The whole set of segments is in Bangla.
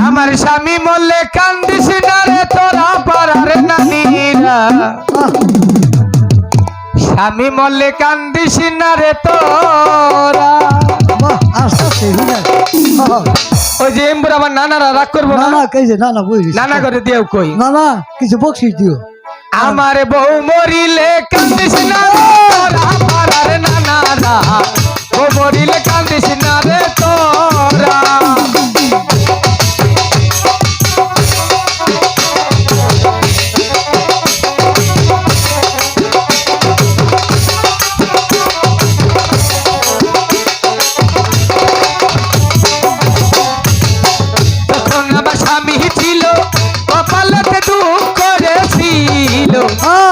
আমার স্বামী মরলে কান্দিস না রে তোরা পাড়ার নানিরা স্বামী মরলে কান্দিস না রে তোরা ওই যে এমবুর আমার নানারা রাগ করবো না নানা করে দিও কই নানা কিছু বকশিস দিও আমার বউ মরিলে কান্দিস না তোরা পাড়ার নানারা বউ মরিলে কান্দিস না রে তোরা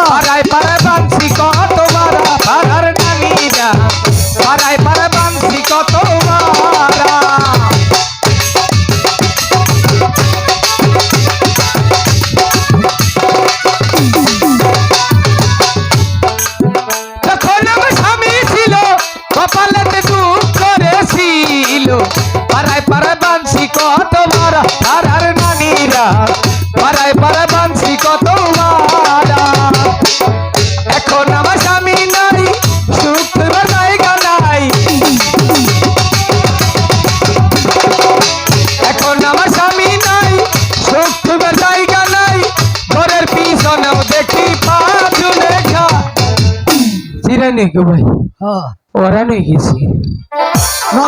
পাড়ায় পাড়ায় বাঁধছি কত মারা পাড়ার নানিরা পাড়ায় পাড়ায় বাঁধছি কত মারা যখন আমার স্বামী ছিল কপালেতে দুঃখ করেছিল পাড়ায় পাড়ায় বাঁধছি কত মারা পাড়ার নানিরা পাড়ায় পাড়ায় বাঁধছি কত মারা এখন আমার স্বামী নাই সুখ পেবার জায়গা নাই এখন আমার স্বামী নাই সুখ পেবার জায়গা নাই ঘরের পিছনেও দেখি পাঁচু লেখা চিরে নাকি ভাই ওরা নিয়ে গেছি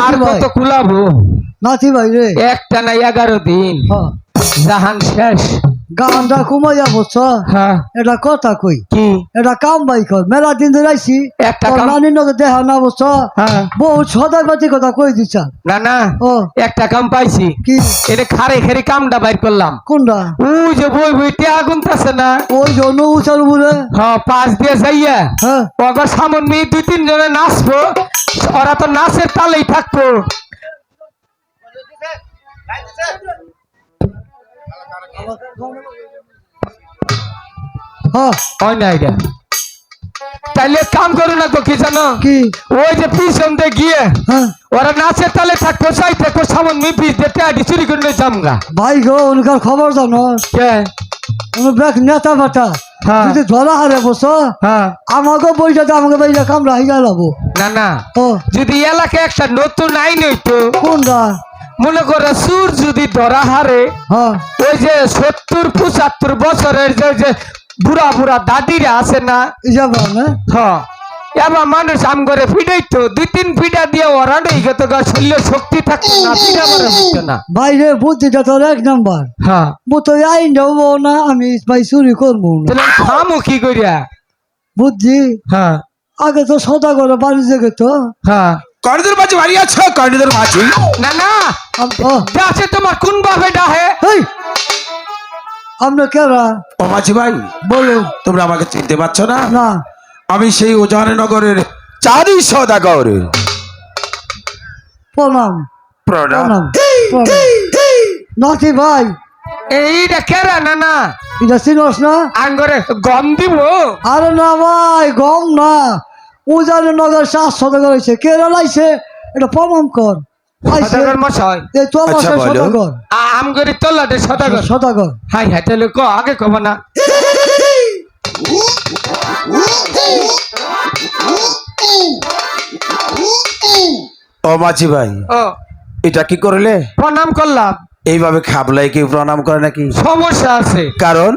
আর কত কুলাবো নাতি ভাই রে একটা না 11 দিন জাহান শেষ গানটা কমাইয়া বলছ এটা কথা কই কি এটা কাম বাই কর মেলা দিন ধরে আইসি একটা নানির নজর দেখা না বলছ বহু সদাই পাতি কথা কই দিছ না না ও একটা কাম পাইছি কি এটা খারে খারে কামটা বাইর করলাম কোনটা ওই যে বই বই আগুন আছে না ওই জন্য উচার উপরে হ্যাঁ পাঁচ দিয়ে যাইয়া হ্যাঁ ওগর সামন মেয়ে 2-3 জনে নাচবো ওরা তো নাচের তালেই থাকবো হয় না এটা তাইলে কাম করো না তো কি জানো কি ওই যে পিছন দিয়ে গিয়ে ওরা নাচের তালে থাকবো চাই থাকবো সামন মেয়ে পিস দিয়ে আডি চুরি করে জামগা ভাই গো ওনকার খবর জানো কে দেখ নেতা বাটা যদি ধরা হারে বসো আমাকে বইটাতে আমাকে বইটা কামড়া হইয়া লাবো না না ও যদি এলাকায় একটা নতুন আইন হইতো কোনটা মনে করে সুর যদি ধরা হারে ওই যে 70-75 বছরের যে বুড়া বুড়া দাদিরা আছে না হ্যাঁ এবার মানুষ আম করে ফিডাইতো 2-3 ফিডা দিয়ে ওরা নেই গেত শরীরে শক্তি থাকতো না ফিডা মারা হইতো না ভাই রে বুদ্ধিটা তোর 1 নাম্বার হ্যাঁ তো আইন দেবো না আমি ভাই চুরি করবো না তাহলে খামো কি করিয়া বুদ্ধি হ্যাঁ আগে তো সদা করে বাড়ি জেগে তো হ্যাঁ কর্ণদের মাঝে বাড়ি আছে কর্ণদের মাঝে না না আছে তোমার কোন বাপে ডাহে আমরা কেরা ও মাঝি ভাই বলো তোমরা আমাকে চিনতে পারছো না না আমি সেই উজাননগরের চাঁদি সদাগরের প্রণাম প্রণাম নাতি ভাই এইটা কেরা না না এটা চিনস না আঙ্গরে গম দিব আরে না ভাই গম না উজানে নগর 700 হয়েছে কেরা লাইছে এটা প্রমাণ কর সদাগর মশাই এই তো সদাগর আমগরি তোলাতে সদাগর সদাগর হাই হাই তাহলে ক আগে কব না ও মাঝি ভাই ও এটা কি করলে প্রণাম করলাম এইভাবে খাবলাই কি প্রণাম করে নাকি সমস্যা আছে কারণ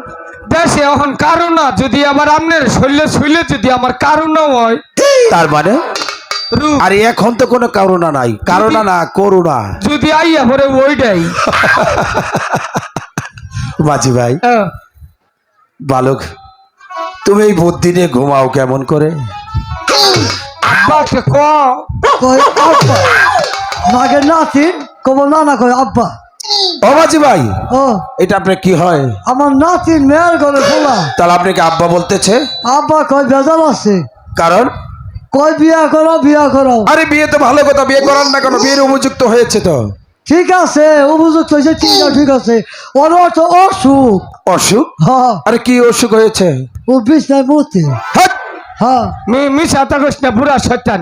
দেশে এখন কারণ যদি আবার আপনার শরীরে শুইলে যদি আমার কারণ হয় তার মানে আর এখন তো কোনো করুণা নাই কারণা না করুণা যদি আইয়া পরে ওইটাই মাঝি ভাই বালক তুমি এই বুদ্ধি নিয়ে ঘুমাও কেমন করে আব্বাকে কয় আব্বা নাগের নাতিন কব নানা কয় আব্বা ও মাঝি ভাই ও এটা আপনার কি হয় আমার নাতিন মেয়ের ঘরে খোলা তাহলে আপনাকে আব্বা বলতেছে আব্বা কয় বেজাল আছে কারণ কয় বিয়া করো আরে বিয়ে তো ভালো কথা বিয়ে করার না কেন বিয়ের উপযুক্ত হয়েছে তো ঠিক আছে উপযুক্ত হয়েছে ঠিক আছে ওর অর্থ অসুখ অসুখ হ্যাঁ আরে কি অসুখ হয়েছে ও বিছনায় মরতে হ্যাঁ মিশা থাকস না বুড়া শয়তান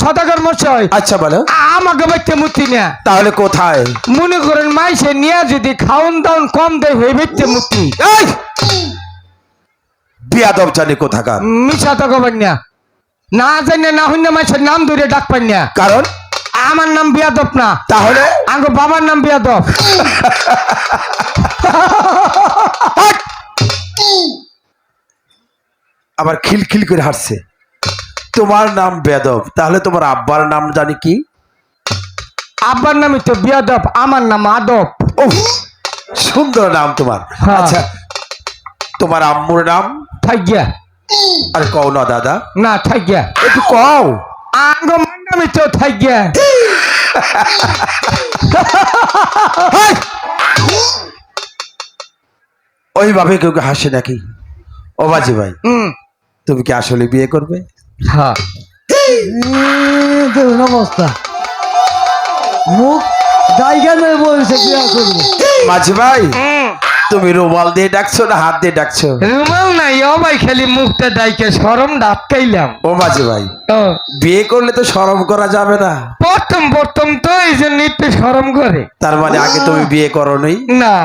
সদাগর মশাই আচ্ছা বলো আমাকে বাইতে মুতি না তাহলে কোথায়? মনে করেন মাইসে নিয়ে যদি খাওন দাওন কম দেয় হয়ে বেচতে মুক্তি এই বিয়াদব জানি কোথাকার। মিশা থাকবেন না না জানি না হইনা মাইসের নাম ধরে ডাক পান না কারণ আমার নাম বিয়াদব না তাহলে আঙ্গো বাবার নাম বিয়াদব আবার খিলখিল করে হাসছে। তোমার নাম বেদব, তাহলে তোমার আব্বার নাম জানি কি? আব্বার নামই তো বিয়াদব, আমার নাম আদব। ও সুন্দর নাম তোমার। হ্যাঁ। আচ্ছা তোমার আম্মুর নাম? থাইগিয়া আরে কও না দাদা, না থাইগিয়া একটু কও। আঙ্গো মার নামই তো থাইগিয়া হেই! ওইভাবে কেউ কেউ হাসে নাকি? ও বাজি ভাই, তুমি কি আসলে বিয়ে করবে? হ্যাঁ দেখুন অবস্থা, মুখ জায়গা নেই বলছে বিয়া করবো। মাঝি ভাই, তুমি রুমাল দিয়ে ডাকছো না হাত দিয়ে ডাকছো? রুমাল নাই ও ভাই, খালি মুখটা ডাইকে শরম ডাবকাইলাম। ও মাঝি ভাই, ও বিয়ে করলে তো শরম করা যাবে না। প্রথম তো এই জন্য একটু শরম করে। তার মানে আগে তুমি বিয়ে করোনি, না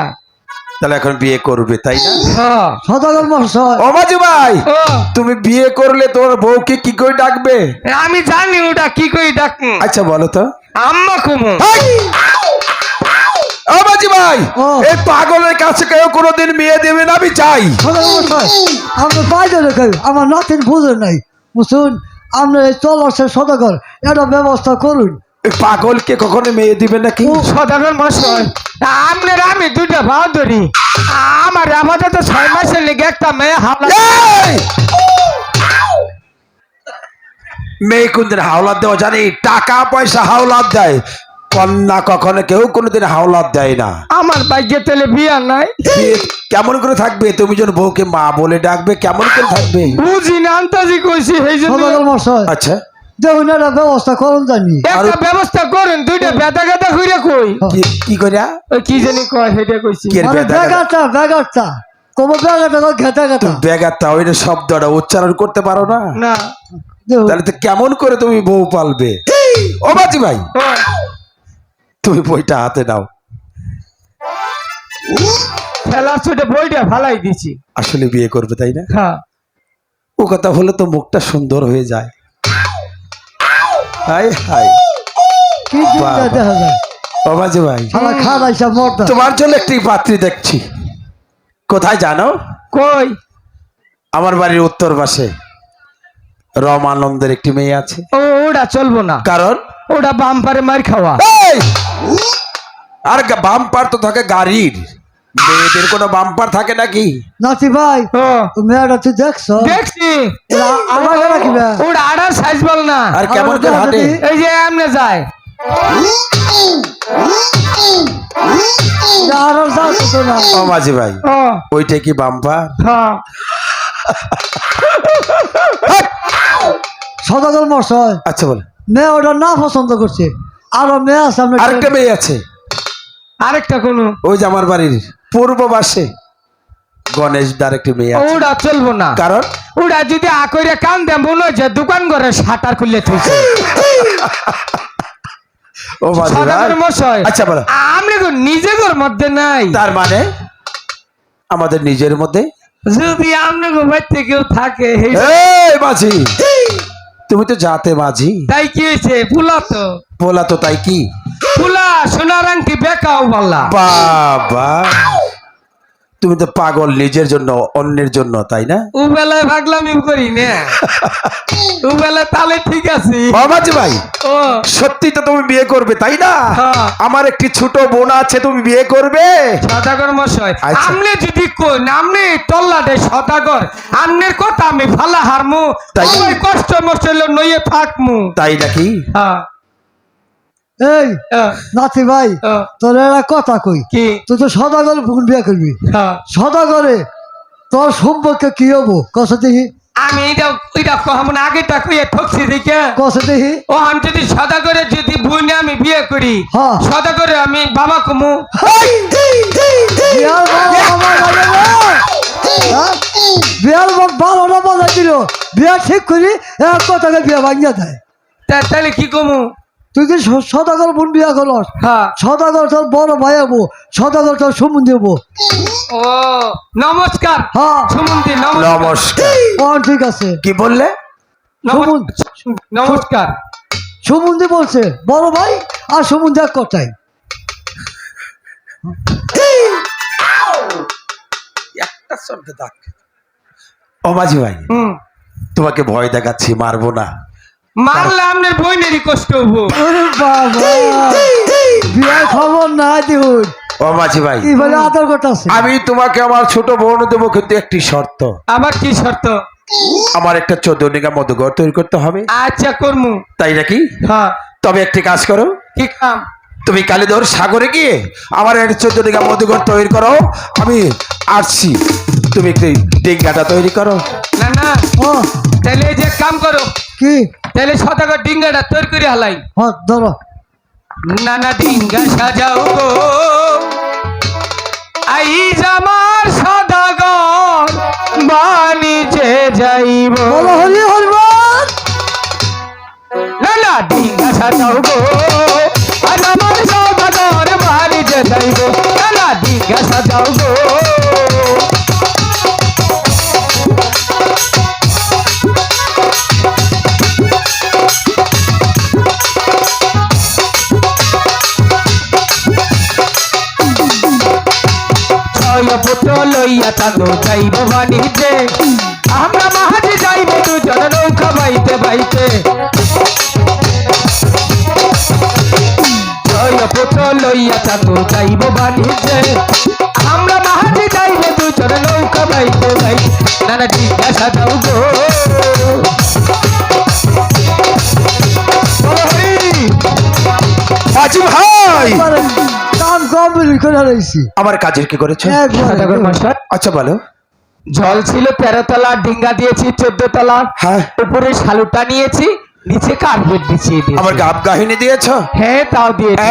তাহলে এখন বিয়ে করবে তাই না? হ্যাঁ সদাগর মশাই, ও মাঝি ভাই, ও তুমি বিয়ে করলে তোমার বউকে কি করে ডাকবে? আমি জানি ওটা কি করে ডাকুন। আচ্ছা বলো তো। আম্মা কুমু। ও মাঝি ভাই, ও। এই পাগলের কাছে কেউ কোনোদিন মেয়ে দেবে না, আমি চাই। সদাগর মশাই, আমরা বাইরে রেখে আমার নাতির বুঝে নাই বুঝুন, আমরা এই চলার সদাগর এটা ব্যবস্থা করুন। এই পাগলকে কখনো মেয়ে দিবে নাকি? সদাগর মশাই, আপনার আমি দুটা ভাও ধরি, আমার আপাতত 6 মাসের লেগে একটা মেয়ে হামলা। এই! মেয়ে কোনদিন হাওলাত দেওয়া জানি? টাকা পয়সা হাওলাত দেয়, কন্যা কখনো কেউ কোনোদিন হাওলাত দেয় না। আমার ভাগ্যে তেলে বিয়া নাই। বিয়ে কেমন করে থাকবে? তুমি যখন বউকে মা বলে ডাকবে কেমন করে থাকবে? বুঝি না, আন্তাজি কইছি সেই জন্য। সদাগর মশাই, আচ্ছা দেখুন এটা ব্যবস্থা করুন জানি। একটা ব্যবস্থা করেন, দুইটা বেদা গাদা কইরা কই। কি করিয়া? ওই কি জানি কয় সেটা কইছি। কি এর মানে বেদা গাদা? ব্যাগারটা কবে ব্যাগারটা ঘেটা ঘেটা বেগারটা ওই শব্দটা উচ্চারণ করতে পারো না? না দেখুন তাহলে তো কেমন করে তুমি বউ পালবে? ও বাজি ভাই, ও, তুমি বইটা হাতে নাও। খেলার ছুটে বইটা ফালাই দিছি। আসলে বিয়ে করবে তাই না? হ্যাঁ ও কথা হলে তো মুখটা সুন্দর হয়ে যায়। হাই হাই, কি চিন্তা বাবা। দেখা যায়, ও বাজি ভাই, আমার খারাইসা মরতা। তোমার জন্য একটি পাত্রী দেখছি। কোথায় জানো? কই? আমার বাড়ির উত্তর পাশে রমানন্দের একটি মেয়ে আছে। ও ওটা চলবো না, কারণ ওটা বাম্পারে মার খাওয়া। এই! আর বাম্পার তো থাকে গাড়ির, মেয়েদের কোনো বাম্পার থাকে নাকি? নাতি ভাই, ও ও মেয়েটা তুই দেখছো? দেখছি আমার রাখিবে ওটা আড়ার সাইজ বল না। আর কেমন করে হাঁটে? এই যে এমনে যায়। আর যাচ্ছে তো না। ও মাঝি ভাই, ও ওইটা কি বাম্পার? হ্যাঁ সদাগর মশাই, আচ্ছা বলো। মেয়ে ওটা না পছন্দ করছে, আরো মেয়ে আছে আমরা আরেকটা মেয়ে আছে, আরেকটা কোন? ওই যে আমার বাড়ির পূর্ব পাশে গণেশ দার একটি মেয়ে আছে। ওটা চলবো না, কারণ ওটা যদি আকইরা কান দেন মনে হয় যে দোকান ঘরে শাটার খুলে থইছে। ও মাঝি ভাই, সদাগর মশাই, আচ্ছা বলো। আমরা তো নিজেদের মধ্যে নাই, তার মানে আমাদের নিজের মধ্যে? যদি আপনাকে বাড়িতে কেউ থাকে এই মাঝি, তুমি তো জাতে মাঝি, তাই কি হয়েছে? ফুলা তো বলা তো তাই কি? ফুলা সোনার আংটি বেকাও বললা। বাবা, তুমি তো পাগল নিজের জন্য অন্যের জন্য, তাই না? ও বেলায় ভাগলামি করি না, ও বেলায় তাহলে ঠিক আছে। মাঝি ভাই, ও সত্যি তো তুমি বিয়ে করবে তাই না? হ্যাঁ। আমার একটি ছোট বোন আছে, তুমি বিয়ে করবে? সদাগর মশাই, আচ্ছা। আমনে যদি কোন আমনে তল্লাটে সদাগর, আমনের কথা আমি ফালা হারমু, তাই? ওই কষ্ট মষ্ট নইয়ে থাকমু। তাই নাকি? হ্যাঁ এই নাতি ভাই, তোর একটা কথা কই, কি? তুই তো সদাগর বোন বিয়ে করবি, হ্যাঁ সদাগরে তোর সম্পর্কে কি হবো কষে দেখি, আমি এটা কখন আগেটা কইয়ে ঠকছি দেখে। কষে দেখি। ও আমি যদি সদাগরে যদি বুনে আমি বিয়ে করি, হ্যাঁ। সদাগরে আমি বাবা কমু। বিয়ার বারো বাবা লাগে রে। হ্যাঁ? বিয়ার বারোটা বাজা দিল, বিয়া বিয়া ঠিক করি এক কথাকে বিয়া ভাঙিয়া দেয়। তাহলে কি কমু? তুই কি সদাগর বোন বিয়া করস? হ্যাঁ। সদাগর তোর বড় ভাই হবো, সদাগর তোর সম্বন্ধে হবো। ও নমস্কার। হ্যাঁ। সুমন্তি নমস্কার। নমস্কার। ঠিক আছে। কি বললে? নমস্কার। সম্বন্ধে বলছে বড় ভাই আর সম্বন্ধে এক কথাই। একটা শব্দ দাগ। ও মাঝি ভাই, তোমাকে ভয় দেখাচ্ছি, মারবো না। মারলে আপনার বইনেরই কষ্ট হবো। ওরে বাবা, বিয়ার খবর না দিন। ও মাঝি ভাই, কি বলে আদর করতেছে? আমি তোমাকে আমার ছোট বোন দেবো, কিন্তু একটি শর্ত। আবার কি শর্ত? আমার একটা 14 নিগা মধুঘর তৈরি করতে হবে। আচ্ছা করমু। তাই নাকি? হ্যাঁ। তবে একটি কাজ করো, কি কাম? তুমি কালীধর সাগরে গিয়ে আমার একটা 14 নিগা মধুঘর তৈরি করো, আমি আসছি। তুমি একটি ডিঙ্গাটা তৈরি করো। না না, ও তাহলে এই যে কাম করো, কি? তাহলে সদাগর ডিঙ্গাটা তৈরি করে হালাই। হ্যাঁ ধরো। নানা ডিঙ্গা সাজাও গো, আইজ আমার সদাগর বাণিজ্যে যাইব। বলো হরি হরিবল। নানা ডিঙ্গা সাজাও গো, আজ আমার সদাগর বাণিজ্যে যাইব। নানা ডিঙ্গা সাজাও গো। পুত্র লইয়া তাতো যাইব বাণিজ্যে, আমরা মাহাজে যাইব দুজন নৌকা বাইতে বাইতে। পুত্র লইয়া তাতো যাইব বাণিজ্যে, আমরা মাহাজে যাইব দুজন নৌকা বাইতে বাইতে। নানা জিজ্ঞাসা যাও গো। মাঝি ভাই, কাম কমপ্লিট করে রয়েছি। আমার কাজের কি করেছো? সদাগর মশাই, আচ্ছা বলো। জল ছিল 13 তলা, ডিঙ্গা দিয়েছি 14 তলা, হ্যাঁ। উপরে শালুটা নিয়েছি, নিচে কার্পেট বিছিয়ে দিয়েছি। আমার গাব গাহিনী দিয়েছ? হ্যাঁ তাও দিয়েছি।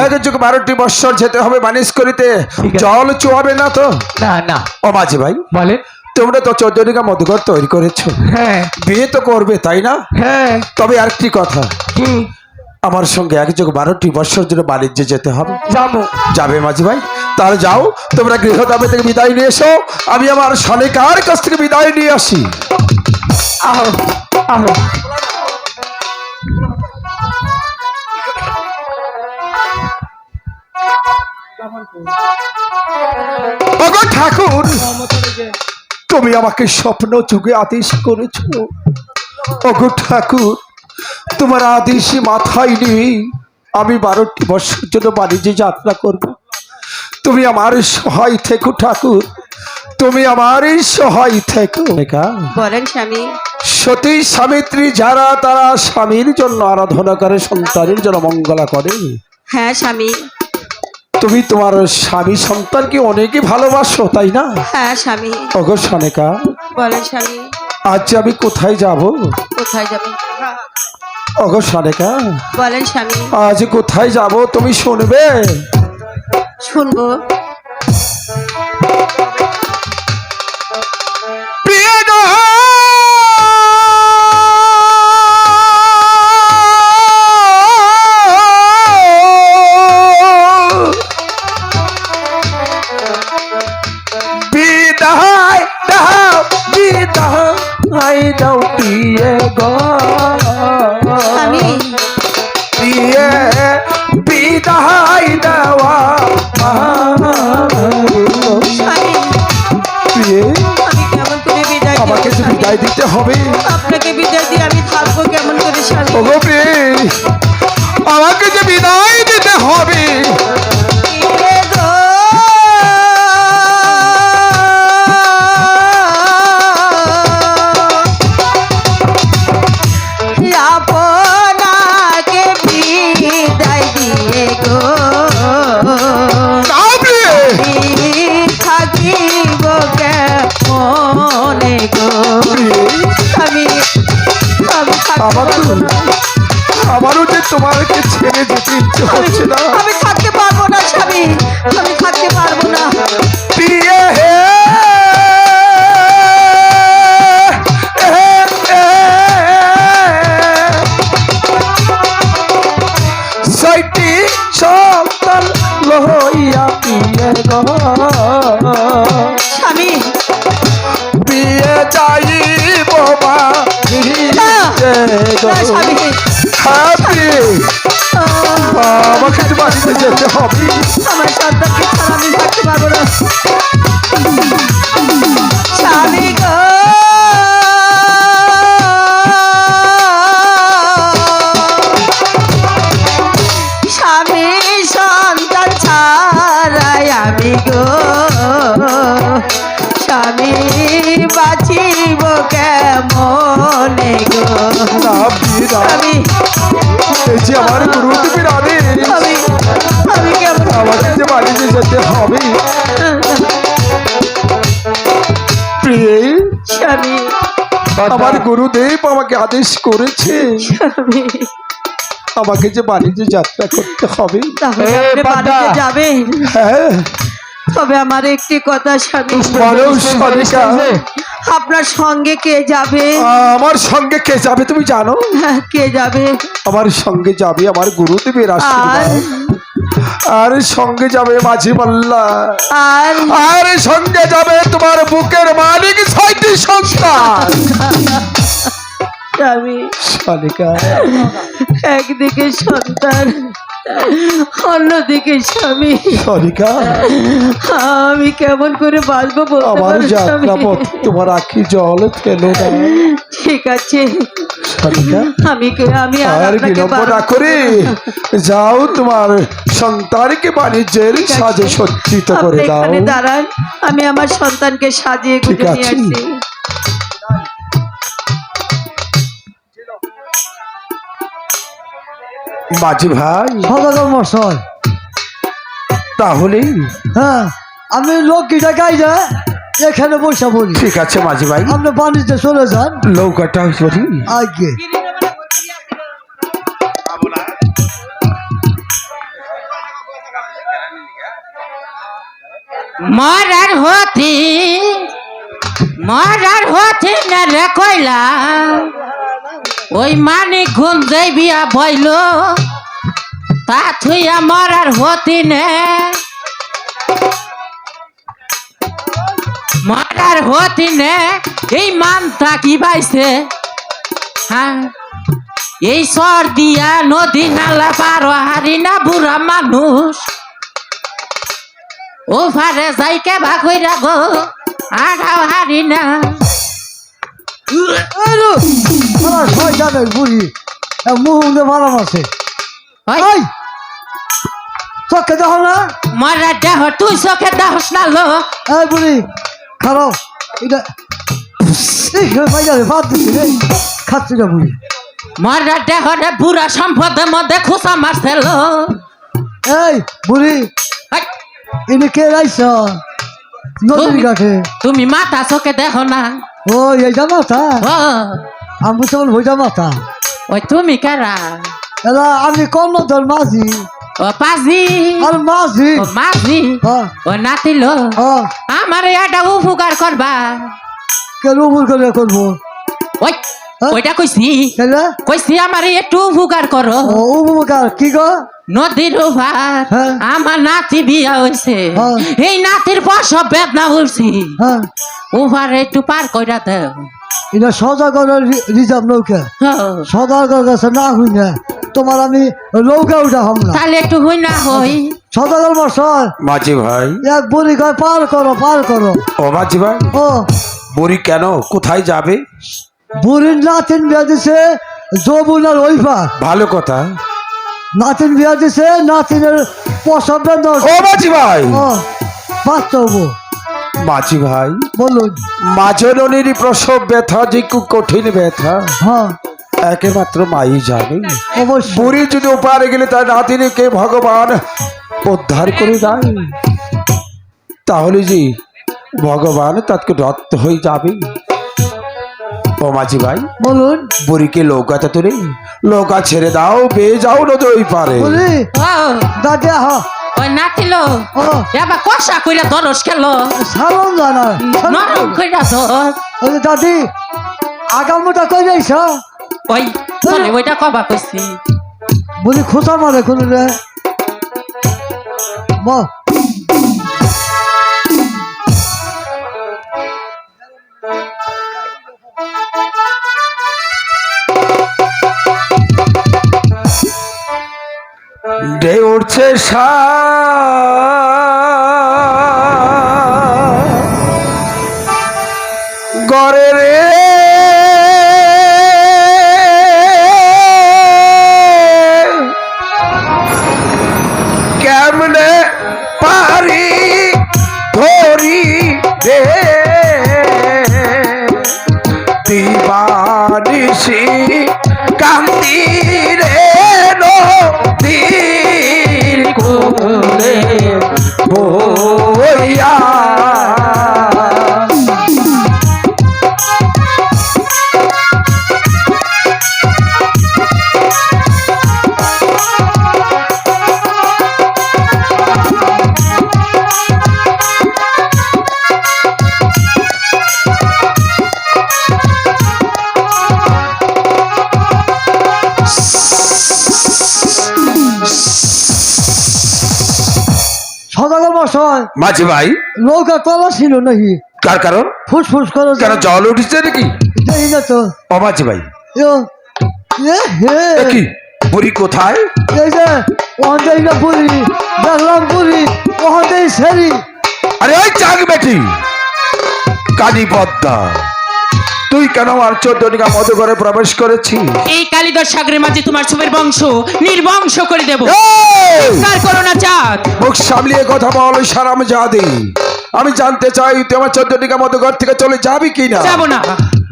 12টি বৎসর যেতে হবে বানিজ করিতে, ঠিক আছে। জল চুয়াবে না তো? না না। ও মাঝি ভাই, বলেন। তোমরা তো 14 নিগা মধুঘর তৈরি করেছো, হ্যাঁ বিয়ে তো করবে তাই না? হ্যাঁ। তবে আরেকটি কথা, কি? আমার সঙ্গে 12টি বৎসর জন্য বাণিজ্যে যেতে হবে। যাবো। যাবে মাঝি ভাই? তাহলে যাও, তোমরা গৃহদামে থেকে বিদায় নিয়ে এসো, আমি আমার শালিকার কাছ থেকে বিদায় নিয়ে আসি। আহো আহো। ওগো ঠাকুর, তুমি আমাকে স্বপ্ন যুগে আদেশ করেছ। ওগো ঠাকুর, তোমার আদেশে মাথায় নিয়ে আমি 12টি বৎসর জন্য বাণিজ্যে যাত্রা করব। তুমি আমার সহায় থেকো ঠাকুর, তুমি আমার সহায় থেকো। বলেন স্বামী। সতী সাবিত্রী যারা, তারা স্বামীর জন্য আরাধনা করে, সন্তানের জন্য মঙ্গলা করে। হ্যাঁ স্বামী। তুমি তোমার স্বামী সন্তানকে অনেকই ভালোবাসো তাই না? হ্যাঁ স্বামী। ওগো সনেকা, বলেন স্বামী। আজ আমি কোথায় যাব? কোথায় যাবেন? ওগো সনেকা, বলেন স্বামী। আজ কোথায় যাব তুমি শুনবে? শুনবো। প্রিয় গো, বিদায় দাও, বিদায় দাও প্রিয় গো, স্বামী। প্রিয় বিদায় দেওয়া স্বামী, প্রিয়, আমি কেমন করে বিদায় দেব আমাকে যে স্বামী? বিদায় দিতে হবে। আপনাকে বিদায় দিয়ে আমি থাকবো কেমন করে স্বামী? ওগো প্রিয়, আমাকে যে বিদায় দিতে হবে। কে গো? আপনাকে বিদায় দিয়ে গো যাও প্রিয়, থাকিব কেমনে গো? আমি আমার তো, আমারও যে তোমাকে ছেড়ে যেতে ইচ্ছে হচ্ছে না। আমি থাকতে পারবো না স্বামী, আমি থাকতে পারবো না। প্রিয় হে, স্বামী বিয়ে যাইব না, বাড়িতে না, স্বামী হ্যাপি আমাকে তো বাড়িতে যেতে হবে আমার সন্তানকে ছাড়া আমি থাকতে পারবো না স্বামী গো স্বামী সন্তান ছাড়াই আমি গো স্বামী বাঁচিব কেমনে গো না বিয়ে আমি এই যে আমার গুরুদেবের আদেশ আমি আমি কেমন আমাকে যে বাড়িতে যেতে হবে প্রিয়ে স্বামী আমার গুরুদেব আমাকে আদেশ করেছে স্বামী আমাকে যে বাণিজ্য যাত্রা করতে হবে তাহলে এ, আপনি বাবা। বাড়িতে যাবেন হ্যাঁ তবে আমার একটি কথা স্বামী মানুষ সনিকা আপনার সঙ্গে কে যাবে আমার সঙ্গে কে যাবে তুমি জানো কে যাবে আমার সঙ্গে যাবে আমার গুরুদেবের আর আশীর্বাদ আর সঙ্গে যাবে মাঝি পাল্লা আর আর সঙ্গে যাবে তোমার বুকের মালিক 6টি সন্তান স্বামী সনিকা একদিকে সন্তান অন্যদিকে স্বামী সনিকা আমি কেমন করে বাঁচবো বলতে আমার পারো স্বামী? যাত্রা পথ তোমার আখি জল ফেলো না ঠিক আছে সনিকা আমি আর আর আপনাকে বিলম্ব বারণ না করে করবো না। যাও তোমার সন্তানকে বাণিজ্যের ঠিক আছে। সাজে সজ্জিত করে আপনি দাও এখানে দাঁড়ান আমি আমার সন্তানকে সাজিয়ে ঠিক গুজে নিয়ে আছে। আসছি মাঝি ভাই সদাগর মশাই তাহলে হ্যাঁ আমি লক্ষ্মীটা গাইলে এখানে বসে বলি ঠিক আছে মাঝি ভাই আপনি বাণিজ্যে চলে যান নৌকাটা করি আগে মরার হতে না রে কইলা ওই মানিক ঘুম যাই বিয়া বইল তা থুইয়া মরার হতি নে মরার হতি নে এই মানটা কি পাইছে হ্যাঁ এই সর দিয়া নদী নালা পারো হারি না বুড়া মানুষ ও ফারে যাইকে ভাগইরা গো আড়াও হারি না আমার শয়তানের বুড়ি মুহুন্দে মারাম আছে ওই এই চোখে দেখো না মরা দেহ তুই চোখে দেখস না লো এই বুড়ি খারাপ এটা বাইরে বাদ দিচ্ছি রে খাচ্ছি না বুড়ি মরা দেহ রে বুড়া সম্পদের মধ্যে খুশা মারছে লো এই বুড়ি ওই, ইনি কে রাইছ নদীর ঘাটে তুমি মাথা চোখে দেখো না ও এইটা মাথা ও আমি বুঝতে পারবো ওইটা মাথা ওই তুমি কারা এলা আমি কম তোর মাঝি ও পাজি আর মাঝি ও মাঝি হ্যাঁ ও নাতিল হ্যাঁ আমার এটা উপকার করবা কেন উপর করে করবো ওই হ্যাঁ? ওইটা কইছি কেন কইছি আমার একটু উপকার করো ও উপকার কি গো নদীর ওভার হ্যাঁ। আমার নাতি বিয়া হয়েছে হ্যাঁ। এই নাতির প্রসব বেদনা উঠছি হ্যাঁ ওভার একটু পার কইরা দেও এটা সদাগরের রিজার্ভ নৌকা সদাগর কাছে না হই না তোমার আমি নৌকা উঠা হম না তাহলে একটু হই না হই সদাগর মশাই মাঝি ভাই এক বুড়ি কয় পার করো ও মাঝি ভাই ও বুড়ি কেন কোথায় যাবে বুড়ির নাতিন বিয়া দিছে যমুনার ওই পার ভালো কথা নাতিন বিয়া দিছে নাতিনের প্রসব বেদনা ও মাঝি ভাই ও বাচ্চা হবো মাঝি ভাই বলুন মাজননীর প্রসব ব্যথা যে খুব কঠিন ব্যথা হ্যাঁ একমাত্র মাই জানে অবশ্যই বুড়ি যদি ওপারে গেলে তার নাতিনিকে ভগবান উদ্ধার করে দেয় তাহলে যে ভগবান তাকে রক্ত হয়ে যাবে ও মাঝি ভাই বলুন বুড়িকে নৌকাতে তুলে নৌকা ছেড়ে দাও বেয়ে যাও নদী ওই পারে বুড়ি ও দাদি আহ ওই নাতিল ও এবার কষা কইরা দরস খেলো সারণ জানা নরম কইরা ধর ওই দাদি আগামটা কই যাইছ ওই চলে ওইটা কবা কইছি বুড়ি খোঁচা মারে খুলে রে আছে গরে রে কেমনে পারি ধরি রে দিবানিসি কান্তি রে নদীর কোলে বইয়া সদাগর মশাই মাঝি ভাই নৌকা তলা ছিল নাকি কার কারণ ফুসফুস করে কেন জল উঠেছে নাকি দেখি না তো ও মাঝি ভাই এ কি বুড়ি কোথায় এই যে ওখান থেকে না পুরি দেখলাম পুরি ওখান থেকে সেরি আরে ওই চাক বেটি কালী পদ্মা তুই কেন আমার 14 টা মধুঘরে প্রবেশ করেছিস এই কালিদাস সাগরের মাঝে তোমার ছবির বংশ নির্বংশ করে দেব এই! কার করো না চাঁদ মুখ সামলিয়ে কথা বল সারাম জাদি আমি জানতে চাই তুই আমার 14 টা মধুঘর থেকে চলে যাবি কিনা যাব না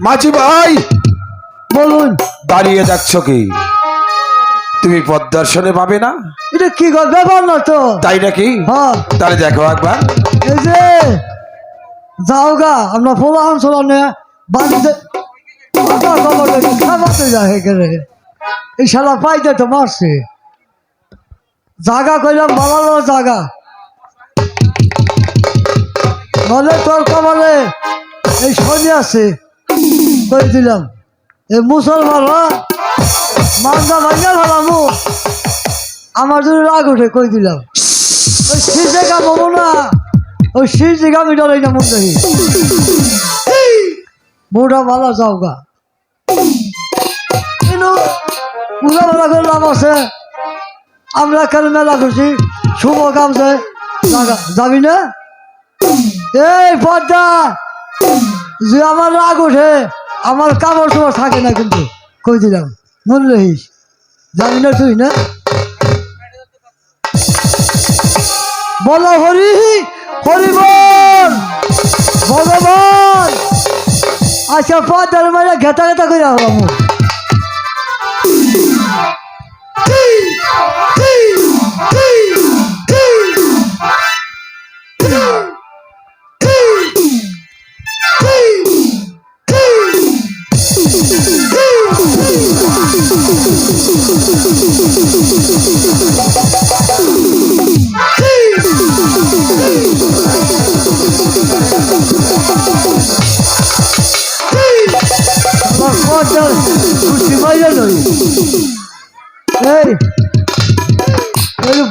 মাঝি ভাই বলুন দাঁড়িয়ে যাচ্ছ কি তুমি পদ্মার্শনে পাবে না এটা কি ব্যাপার না তো তাই নাকি হ্যাঁ তাহলে দেখো একবার এই যে যাও গা আমরা ফোলা আনছিল না বাড়িতে খাবাতে যায় এখানে এই শালা পাইতে তো মারছে জাগা কইলাম ভালো জাগা বলে তোর কবলে এই শনি আছে কই দিলাম এই মুসলমানরা মান্দা ভাঙ্গা ভালামু আমার যদি রাগ উঠে কই দিলাম ওই শীতে কামবো না ওই শীতে কামি ডরাই না মন দেখি মোটা ভালো যাও গা কিন্তু পুরা ভালো করে লাভ আছে আমরা কেন মেলা করছি শুভ কামছে যাবি না এই পদ্মা যে আমার রাগ ওঠে আমার কামড় সময় থাকে না কিন্তু কই দিলাম মন রহিস যাবি না তুই না বলো হরি হরি বল ভগবান আচ্ছা পদ্মার মানে ঘেটা ঘেটা করে হলাম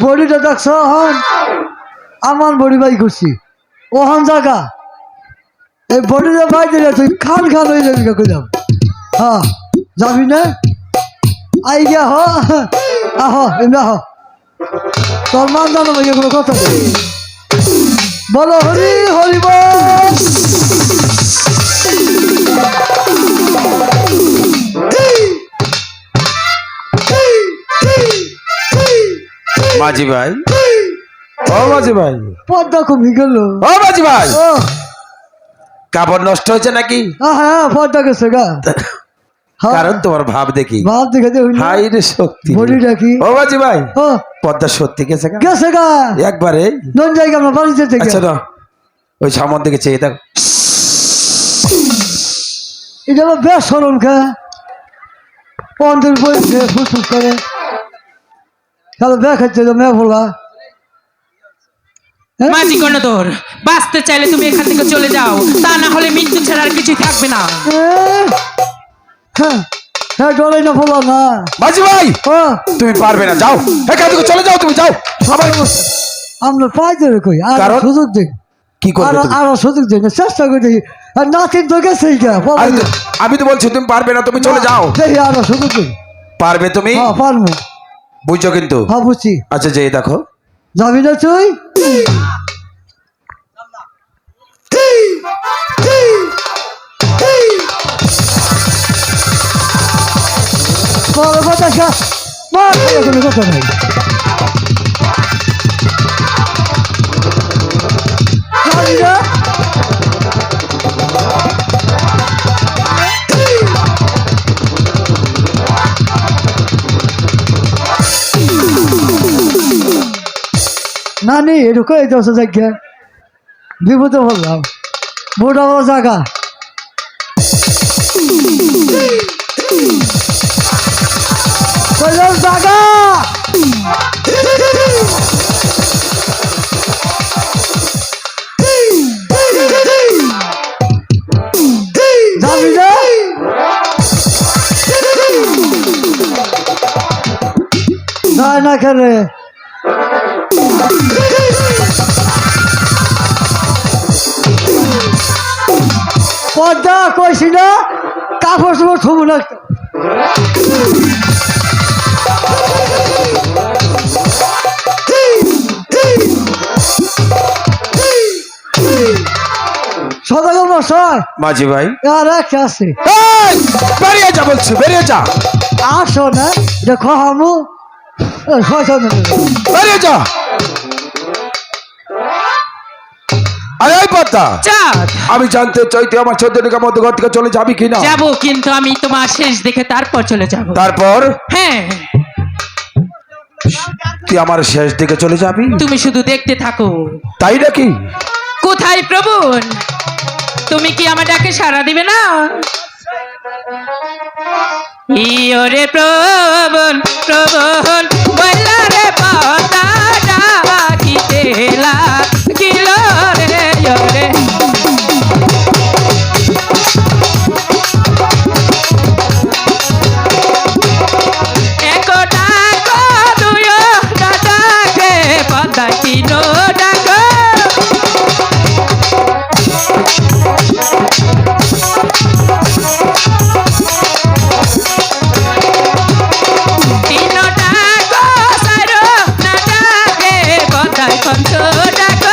বডিটা দেখছ হন আমার বডি বাই করছি ওহান জায়গা এই বডিটা বাই দিলে তুই খান খান হয়ে যাবি কইলাম হ্যাঁ যাবি না আই গিয়া হ আহ এমনি আহ তোর মান জানো না এগুলো কথা বলো হরি হরি বল মাঝি ভাই ও মাঝি ভাই পদ্মা কমে গেল ও মাঝি ভাই ও কাপড় নষ্ট হয়েছে নাকি হ্যাঁ পদ্মা গেছে গা কারণ তোমার ভাব দেখি ভাব দেখে হাই রে শক্তি বডি ডাকি ও মাঝি ভাই ও পদ্মা সত্যি গেছে গা? গেছে গা একবারে নন জায়গা আমরা বাড়িতে থেকে আচ্ছা না ওই সামন দিকে চেয়ে দেখ এটা আমার বেশ সরম খা পন্দের বইছে ফুসফুস করে তাহলে দেখাচ্ছে তো মেয়ে বলা মাঝি কর্ণধর বাঁচতে চাইলে তুমি এখান থেকে চলে যাও তা না হলে মৃত্যু ছাড়া আর কিছুই থাকবে না হ্যাঁ হ্যাঁ ডরাই না বলা না মাঝি ভাই ও তুমি পারবে না যাও এখান থেকে চলে যাও তুমি যাও সবাই আমরা পাই দেবে কই আর কারণ? সুযোগ দিন কি করবে তুমি? আরো সুযোগ দিন চেষ্টা করে দেখি আর নাতিন তো গেছে আমি তো বলছি তুমি পারবে না তুমি চলে যাও দেখি আরো সুযোগ দিন পারবে তুমি হ্যাঁ পারবো বুঝছো কিন্তু? হ্যাঁ বুঝছি। আচ্ছা যে দেখো যাবি না তুই? বড় কথা মার কোনো কথা নাই। যাবি না? নানি এরকম এই দশ জায়গা বিপদে বললাম মোটা বড় জায়গা জায়গা যাবি না? যায় না খেলে পর্দা কইছি না কাপড় চোপড় থবো না সদাগর মশাই মাঝি ভাই আর একটা আছে এই, বেরিয়ে যা বলছি, বেরিয়ে যা, আসো না দেখো হামু বেরিয়ে যা। আরে এই পদ্মা, চাঁদ আমি জানতে চাই তুই আমার চোদ্দটিকা মধ্যে ঘর থেকে চলে যাবি কিনা? যাবো, কিন্তু আমি তোমার শেষ দেখে তারপর চলে যাব। তারপর হ্যাঁ, তুই আমার শেষ দিকে চলে যাবি? তুমি শুধু দেখতে থাকো। তাই নাকি? কোথায় প্রবণ? তুমি কি আমার ডাকে সাড়া দিবে না? ইয়োরে প্রবণ প্রবণ বললা রে পদ্মা ডাকিতে লাগিল রে ইয়োরে। এক ডাকো দুই ডাকে পদ্মা তিন ডাকো। তিন ডাকো চার না ডাকে পদ্মায় পঞ্চ ডাকো।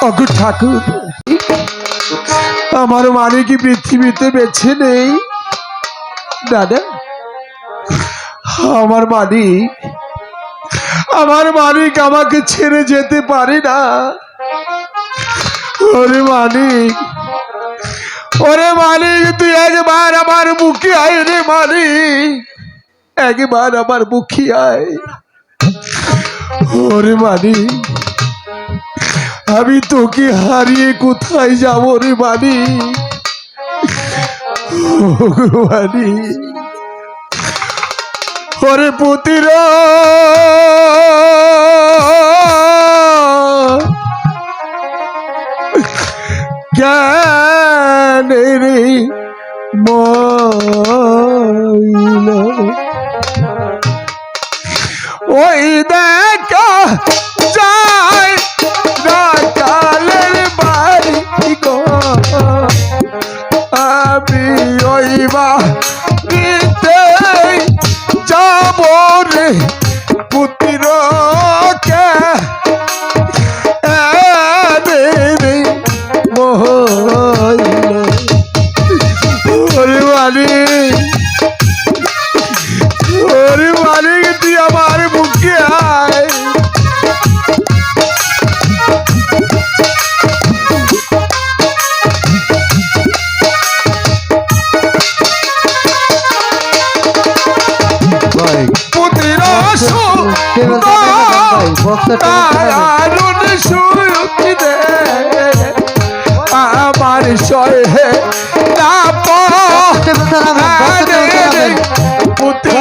অগো ঠাকুর, আমার মানে কি পৃথিবীতে বেছে নেই? দাদা, আমার মালিক আমাকে ছেড়ে যেতে পারে না। ওরে মালিক, তুই একবার আমার মুখে আয় রে মালিক, একবার আমার মুখে আয়। ওরে মালিক, আমি তোকে হারিয়ে কোথায় যাবো রে মালিক? মালিক, ওরে পুতির জ্ঞানের ময়লা ওই দেখা যায় না কালের বাড়ি গো, আমি ওই বাড়িতে যাব রে পুতির ওরে মালিক, তুই আমার মুখে আয়। পুতির আমার সহে না পুত্র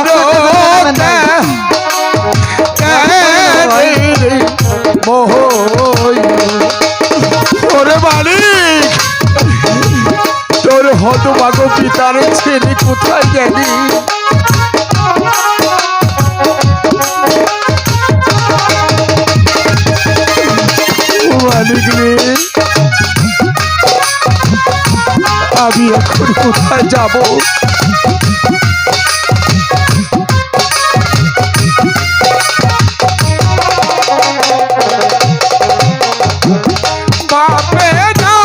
ওরে মালিক, তোর হতভাগ পিতার ছেলে কোথায় গেলি? মালিক রে, আমি এখন কোথায় যাব? বাপে না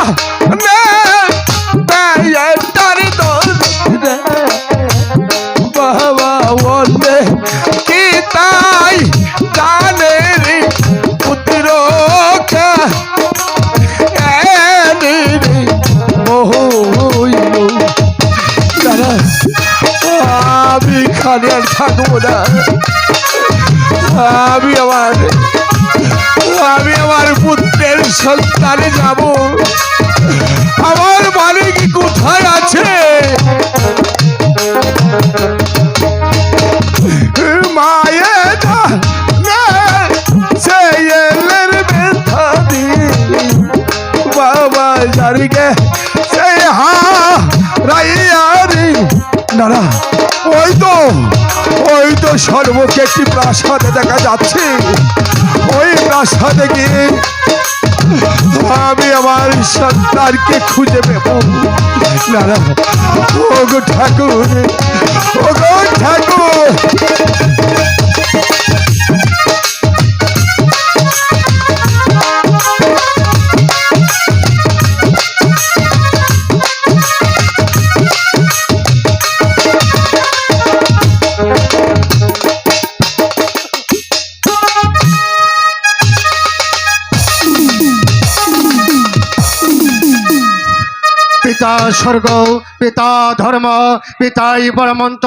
তার দোষ বাবা বলবে কি তাই জানে রে পুত্র আমি খালি আর থাকবো না। আমি আমার পুত্রের সন্তানে যাব। আমার মালিক কোথায় আছে? মায়ের ব্যথা দি বাবা জারিকে সেই হারাইয়ারি না না, ওই তো সর্বকে একটি প্রাসাদে দেখা যাচ্ছে। ওই প্রাসাদে গিয়ে আমি আমার সন্তানকে খুঁজে পেব। না না, ওগো ঠাকুর, ওগো ঠাকুর, পিতা স্বর্গ, পিতা ধর্ম, পিতাই পরমন্ত।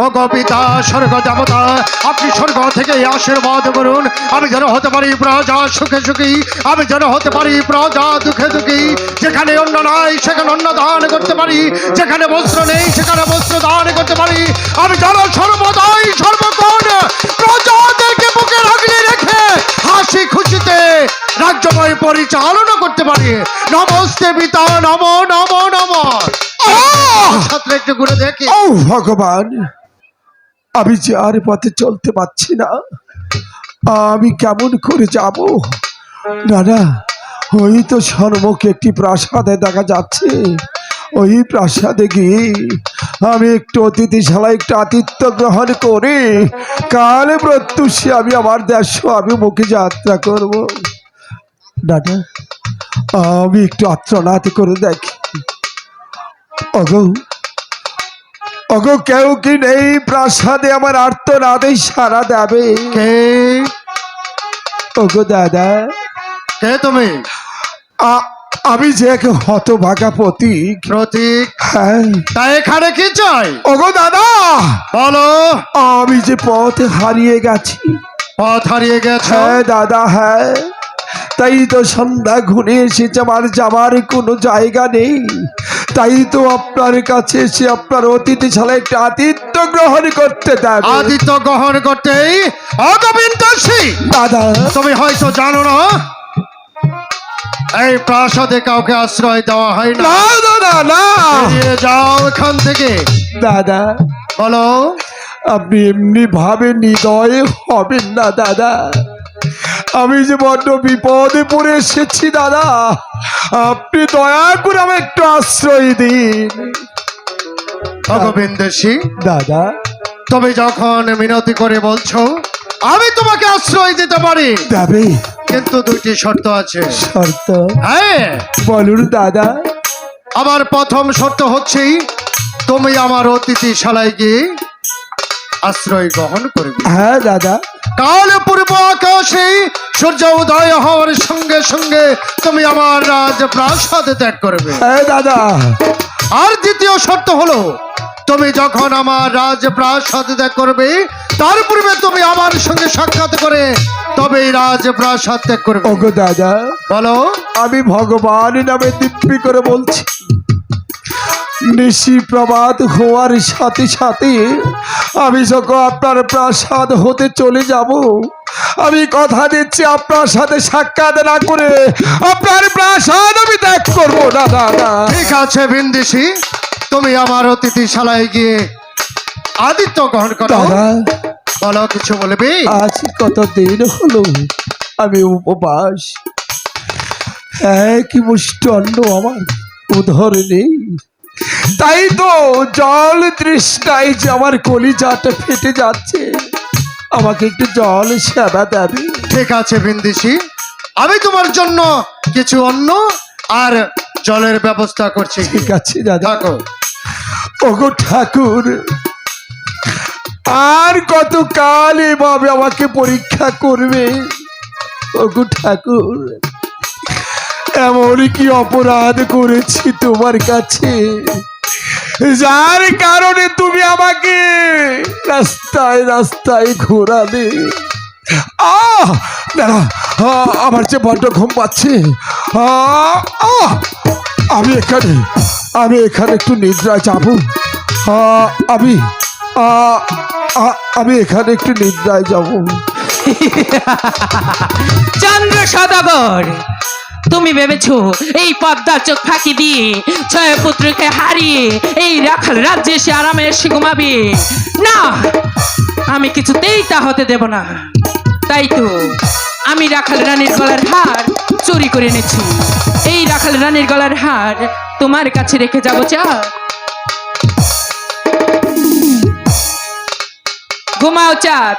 ওগো পিতা স্বর্গ দেবতা, আপনি স্বর্গ থেকে আশীর্বাদ করুন। আমি যেন হতে পারি প্রজা সুখে সুখী, আমি যেন হতে পারি প্রজা দুঃখে দুঃখী। যেখানে অন্ন নাই সেখানে অন্ন দান করতে পারি, যেখানে বস্ত্র নেই সেখানে বস্ত্র দান করতে পারি। আমি যেন সর্বদাই সর্বক্ষণ প্রজাদেরকে বুকে রাখলে রেখে হাসি খুশিতে রাজ্যময় পরিচালনা করতে পারি। নমস্তে পিতা, নম নম নম। একটু ঘুরে দেখি। ও ভগবান, আমি যে আর পথে চলতে পারছি না, আমি কেমন করে যাব? না না, ওই তো সম্মুখে একটি প্রাসাদে দেখা যাচ্ছে। ওই প্রাসাদে গিয়ে আমি একটু অতিথিশালায় একটু আতিথ্য গ্রহণ করে কাল প্রত্যুষে আমি আমার দেশ আমি মুখে যাত্রা করব। দাদা, আমি একটু আত্মনাতি করে দেখি। ওগো ওগো, কেউ কি নেই প্রাসাদে আমার আর্তনাদে সারা দেবে? কে ওগো দাদা, কে তুমি? আমি যে এক হতভাগা প্রতীক। প্রতীক? হ্যাঁ। তা এখানে কি চাই? ওগো দাদা, বলো। আমি যে পথ হারিয়ে গেছি। পথ হারিয়ে গেছে? হ্যাঁ দাদা, হ্যাঁ। তাই তো সন্ধ্যা ঘুরে এসেছে, আমার যাবার কোনো জায়গা নেই। তাই তো আপনার কাছে এসে আপনার অতিথিশালায় একটা আতিথ্য গ্রহণ করতে দেন। আদিত্য গ্রহণ করতেই অগোবিন্দসী, দাদা, তুমি হয়তো জানো না এই প্রাসাদে কাউকে আশ্রয় দেওয়া হয় না। না দাদা, না। বেরিয়ে যাও এখান থেকে। দাদা, বলো। আপনি এমনি ভাবে নিদয় হবেন না দাদা। আমি যে বড্ড বিপদে পড়ে এসেছি দাদা, আপনি দয়া করে আমাকে একটু আশ্রয় দিন। অগোবিন্দসী, দাদা, তুমি যখন মিনতি করে বলছো আমি তোমাকে আশ্রয় দিতে পারি, যাবে, কিন্তু দুইটি শর্ত আছে। শর্ত? হ্যাঁ, বলুন দাদা। আমার প্রথম শর্ত হচ্ছে তুমি আমার অতিথিশালায় গিয়ে আশ্রয় গ্রহণ করবে। হ্যাঁ দাদা। কাল পূর্ব আকাশে সূর্য উদয় হওয়ার সঙ্গে সঙ্গে তুমি আমার রাজপ্রাসাদ ত্যাগ করবে। হ্যাঁ দাদা। আর দ্বিতীয় শর্ত হলো তুমি যখন আমার রাজপ্রাসাদ ত্যাগ করবে তার পূর্বে তুমি আমার সঙ্গে সাক্ষাৎ করে তবে রাজপ্রাসাদ ত্যাগ করবে। ওগো দাদা, বলো। আমি ভগবান নামে দিব্যি করে বলছি, নিশি প্রভাত হওয়ার সাথে সাথে আমি যখন আপনার প্রাসাদ হতে চলে যাব, আমি কথা দিচ্ছি আপনার সাথে সাক্ষাৎ না করে আপনার প্রাসাদ আমি ত্যাগ করবো না দাদা। ঠিক আছে বিন্দিসি, তুমি আমার অতিথিশালায় গিয়ে আদিত্য গ্রহণ করো। দাদা, বলো, কিছু বলবি? আজ কতদিন হলো আমি উপবাস, এক মুষ্টি অন্ন আমার উদর নেই। তাই তো জল তৃষ্ণায় যে আমার কলিজাটা ফেটে যাচ্ছে, আমাকে একটু জল সেবা দেবে? ঠিক আছে বিন্দিসি, আমি তোমার জন্য কিছু অন্ন আর জলের ব্যবস্থা করছি। ঠিক আছে দাদা। থাকো। ওগো ঠাকুর, আর কতকাল এভাবে আমাকে পরীক্ষা করবে? ওগো ঠাকুর, এমন কি অপরাধ করেছি তোমার কাছে যার কারণে তুমি আমাকে রাস্তায় রাস্তায় ঘোরালে? না, আমার যে বড্ড ঘুম পাচ্ছে। আমি এখানে একটু নিদ্রায় যাবো। আমি এখানে একটু নিদ্রায় যাব। চন্দ্র সদাগর, তুমি ভেবেছো এই পদ্মার চোখ ফাঁকি দিয়ে ছয় পুত্রকে হারিয়ে এই রাখাল রাজ্যে এসে আরামে এসে ঘুমাবে? না, আমি কিছুতেই তা হতে দেব না। তাই তো আমি রাখাল রানীর গলার হার চুরি করে এনেছি। এই রাখাল রানীর গলার হার তোমার কাছে রেখে যাবো। ঘুমাও চাঁদ,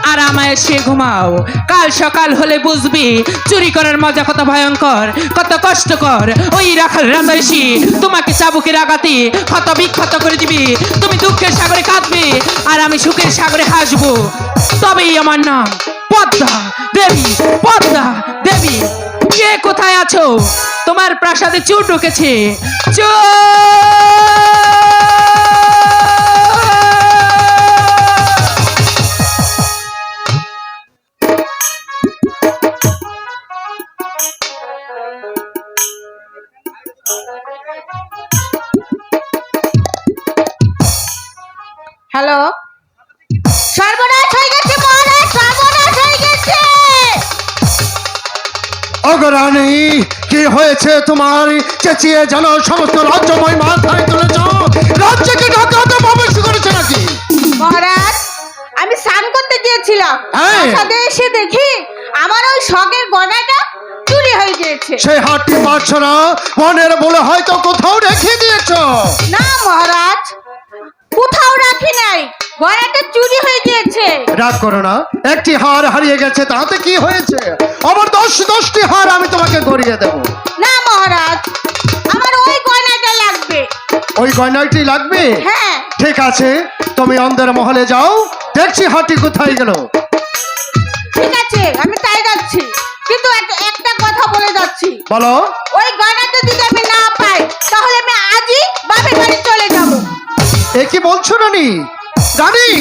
আর আমায় সে ঘুমাও। কাল সকাল হলে বুঝবি চুরি করার মজা কত ভয়ঙ্কর, কত কষ্টকর। ওই রাখাল রান্দাইসি তোমাকে চাবুকের আঘাতে ক্ষত বিক্ষত করে দিবি। তুমি দুঃখের সাগরে কাঁদবে আর আমি সুখের সাগরে হাসবো। তবেই আমার নাম পদ্মা দেবী। পদ্মা দেবী, কে কোথায় আছো? তোমার প্রাসাদে চোর ঢুকেছে। হ্যালো, সর্বনাশ হয়ে গেছে মহারাজ, সর্বনাশ হয়ে গেছে। অগরানী, কি হয়েছে তোমার? চেঁচিয়ে জানো সমস্ত রাজ্যময় মাথায় তুলেছ। রাজ্যকে ঢাকাতে প্রবেশ করেছে নাকি? মহারাজ, আমি স্নান করতে গিয়েছিলাম, হ্যাঁ। প্রাসাদে এসে দেখি আমার ওই শখের গয়নাটা চুরি হয়ে গিয়েছে। সেই হাটটি পাচ্ছ না, মনের বলে হয়তো কোথাও রেখে দিয়েছ। না মহারাজ, কোথাও রাখি নাই, গয়নাটা চুরি হয়ে গিয়েছে। রাগ করো না, একটি হার হারিয়ে গেছে তাতে কি হয়েছে? আমার 10টি হার আমি তোমাকে গড়িয়ে দেব। না মহারাজ, আমার ওই গয়নাটা লাগবে। ওই গয়নাটি লাগবে? হ্যাঁ। ঠিক আছে, তুমি অন্দর মহলে যাও, দেখছি হারটি কোথায় গেল। ঠিক আছে, আমি তাই যাচ্ছি, কিন্তু একটা কথা বলে যাচ্ছি। বলো। ওই গয়নাটা যদি আমি না পাই তাহলে আমি আজই বাপের বাড়ি চলে যাব। এ কি বলছো রানী? রানী,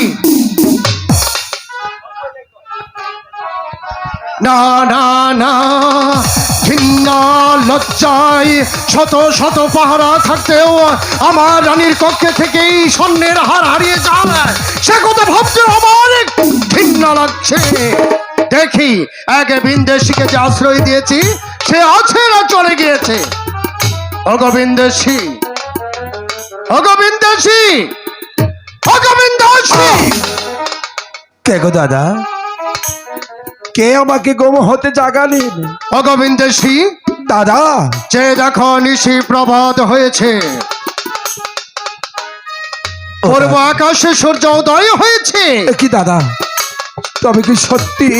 না না না, ঘৃণা লজ্জায় শত শত পাহারা থাকতেও আমার রানীর কক্ষে থেকেই স্বর্ণের হার হারিয়ে যায়, সে কথা ভাবতে আমার ঘৃণা লাগছে। দেখি এক বিন্দেশীকে যে আশ্রয় দিয়েছি সে আছে না চলে গিয়েছে। অগোবিন্দেশী, অগোবিন্দেশী, অগোবিন্দেশী। কে গো দাদা? কে আমাকে গোম হতে জাগালেন? অগোবিন্দেশী, দাদা, যে দেখো নিশি প্রভাত হয়েছে, পূর্ব আকাশে সূর্য উদয় হয়েছে। এ কি দাদা, তবে কি সত্যি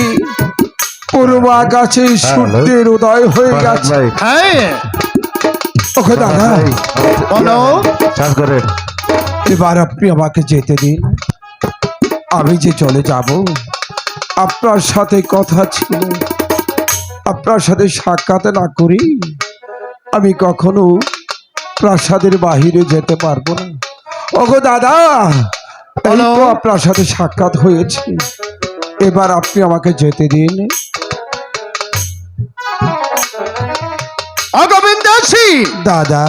পূর্ব আকাশে সূর্যের উদয় হয়ে গেছে? হ্যাঁ। ওকে দাদা, বলো। এবার আপনি আমাকে যেতে দিন, আমি যে চলে যাব। আপনার সাথে কথা ছিল, আপনার সাথে সাক্ষাৎ না করি আমি কখনো প্রাসাদের বাহিরে যেতে পারবো না। ওগো দাদা, এই তো আপনার সাথে সাক্ষাৎ হয়েছে, এবার আপনি আমাকে যেতে দিন। অগোবিন্দেশী। দাদা।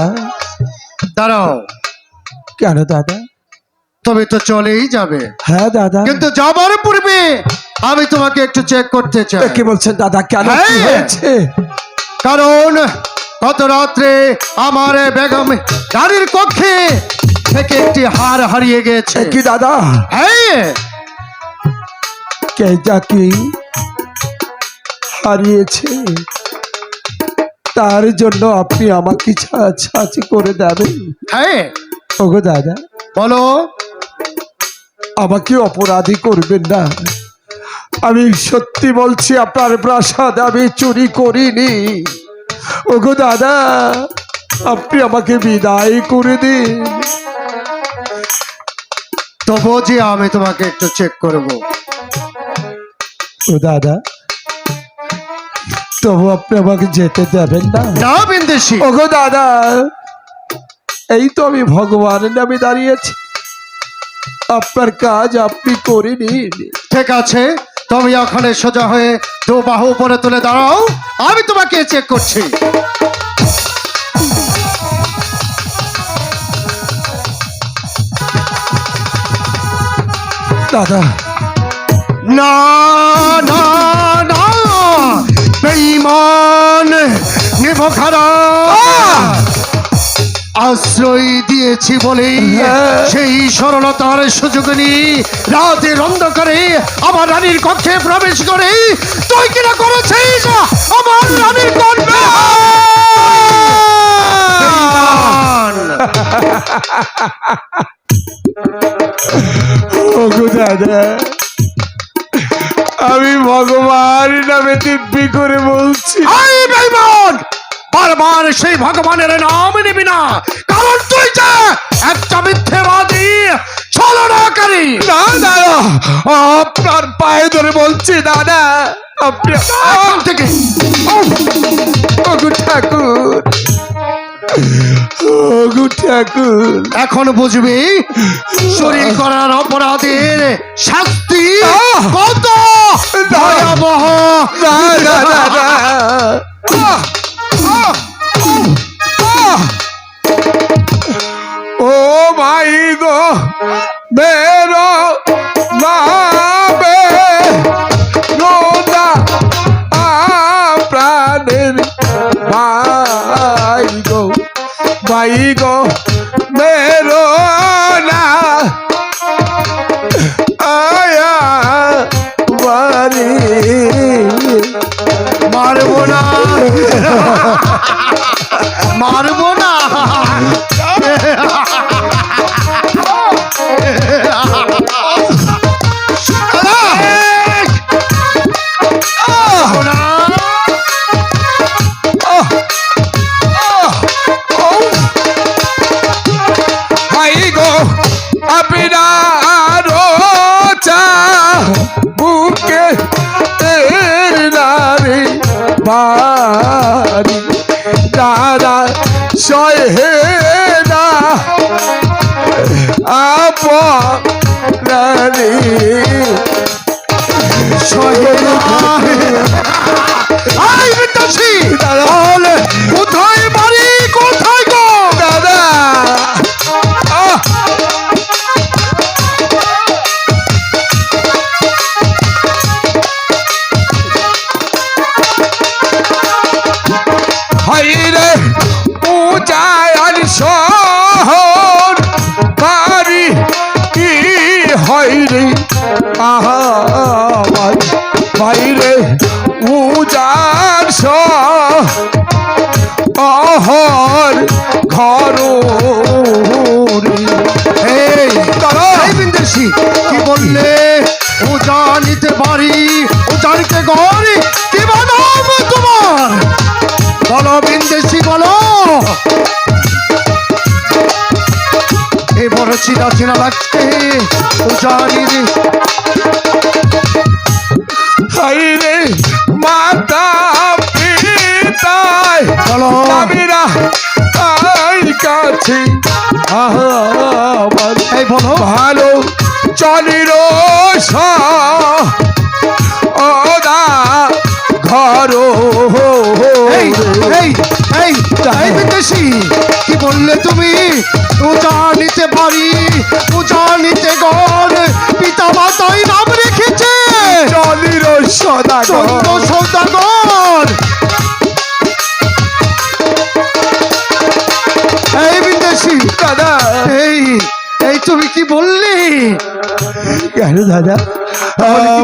দাঁড়াও। কেন দাদা? তুমি তো চলেই যাবে। হ্যাঁ দাদা। কিন্তু যাবার পূর্বে আমি তোমাকে একটু চেক করতে চাই। কি বলছেন দাদা? কেন, কি হয়েছে? কারণ গত রাত্রে আমার বেগম রানীর কক্ষে থেকে একটি হার হারিয়ে গেছে। কি দাদা? হ্যাঁ। কে কি হারিয়েছে তার জন্য আপনি আমাকে ছাড়াছাড়ি করে দেবেন? হ্যাঁ। ওগো দাদা, বলো। আমাকে অপরাধী করবেন না, আমি সত্যি বলছি আপনার প্রাসাদ আমি চুরি করিনি। ওগো দাদা, আপনি আমাকে বিদায় করে দিন। তবু যে আমি তোমাকে একটু চেক করব। ও দাদা, তবু আপনি আমাকে যেতে দেবেন না? না বিন্দেশী। ওগো দাদা, এই তো আমি ভগবানের নামে দাঁড়িয়েছি, আপনার কাজ আপনি করে নিন। ঠিক আছে, তুমি ওখানে সোজা হয়ে দু বাহু উপরে তুলে দাঁড়াও, আমি তোমাকে চেক করছি। দাদা, না না না, বেঈমান নিভখারা আশ্রয় দিয়েছি বলেই সেই সরলতার সুযোগ নিয়ে রাতের অন্ধকারে আমার রানীর কক্ষে প্রবেশ করে তুই কিনা করেছিস আমার রানীর কক্ষে। ওগো দাদা, আমি ভগবান নামে দিব্যি করে বলছি, আই বেঈমান, বারবার সেই ভগবানের নাম নিবি না, কারণ তুই যে একটা মিথ্যেবাদী ছলনাকারী। না দাদা, আপনার পায়ে ধরে বলছি দাদা, আপনি এখন থেকে ওগো ঠাকুর, ওগো ঠাকুর, এখন বুঝবি চুরি করার অপরাধের শাস্তি কত ভয়াবহ। না না না না। ও মাই গো মেরো নামে রোনা প্রাণের ভাই গো মেরো না আয়া বাড়ি। মারবো না, মারবো না। বাড়ি দাদা সহে না আপনি সহে না আই বিদ্যাসী দাদা কোথায় বাড়ি কোথায় গো দাদা হাইরে উজায়ার শহর বাড়ি কি হাইরে আমার বাইরে উজার শহর ঘর এই দাদা এই বিদ্যাসী কি বললে ও জানিতে পারি ও জানিতে গরি কি বানাব তোমার বলো বিন্দেশি বলো এই বড় চিনা চিনা লাগছে ও জানি রে হাইরে মাতা পিতায় বলো আমিরা তাই কাছে আমার এই বলো ভালো চলির ওদা ঘর এই এই এই এই বিদেশি কি বললে তুমি ও জানিতে পারি ও জানিতে গর পিতা মাতাই নাম রেখেছে চলির সদাগর চন্দ্র সৌদাগর এই বিদেশি দাদা এই এই তুমি কি বললি কেন দাদা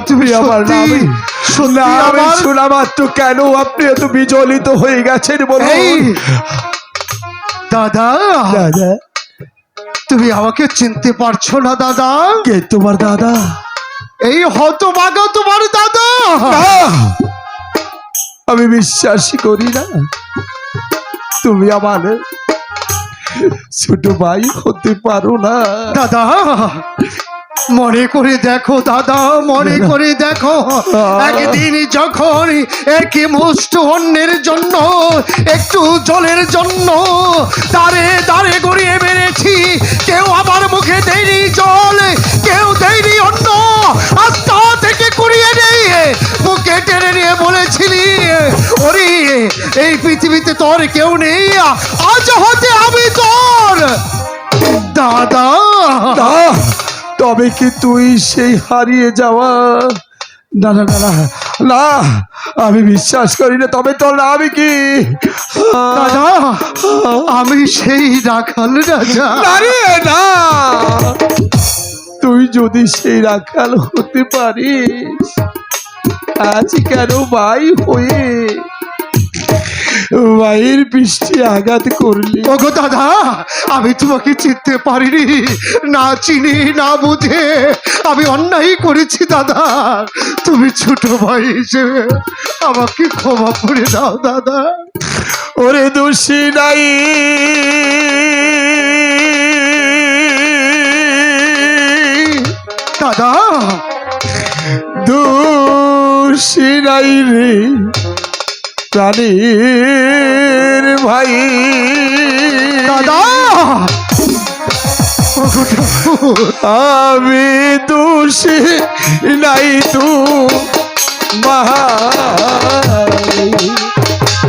তুমি আমার নামে সত্যি নামে আমার শোনা মাত্র কেন আপনি এত বিচলিত হয়ে গেছেন এই বলুন দাদা দাদা তুমি আমাকে চিনতে পারছো না দাদা কে তোমার দাদা এই হতভাগা তোমার দাদা আহ! আমি বিশ্বাসই করি না তুমি আমার ছোট ভাই হতে পারো না দাদা মনে করে দেখো দাদা মনে করে দেখো একদিন যখন একই মুষ্ট অন্যের জন্য একটু জলের জন্য দাঁড়ে দাঁড়ে গড়িয়ে বেড়েছি কেউ আমার মুখে দেয়নি জল কেউ দেয়নি অন্য আস্থা থেকে কুড়িয়ে নেই মুখে টেনে নিয়ে বলেছিলি ওরে এই পৃথিবীতে তোর কেউ নেই আজ হতে আমি তোর দাদা আহ! তবে কি তুই সেই হারিয়ে যাওয়া না না না না না আমি বিশ্বাস করি না তবে তোর নাম কি দাদা আমি সেই রাখাল রাজা না রে, না তুই যদি সেই রাখাল হতে পারিস আজ কেন ভাই হয়ে ভাইয়ের বৃষ্টি আঘাত করলি ওগো দাদা আমি তোমাকে চিনতে পারিনি না চিনি না বুঝে আমি অন্যায় করেছি দাদা তুমি ছোট ভাই হিসেবে আমাকে ক্ষমা করে দাও দাদা ওরে দোষী নাই দাদা দোষী নাই রে প্রাণীর ভাই দাদা ওগো ঠাকুর, আমি দোষী নাই তু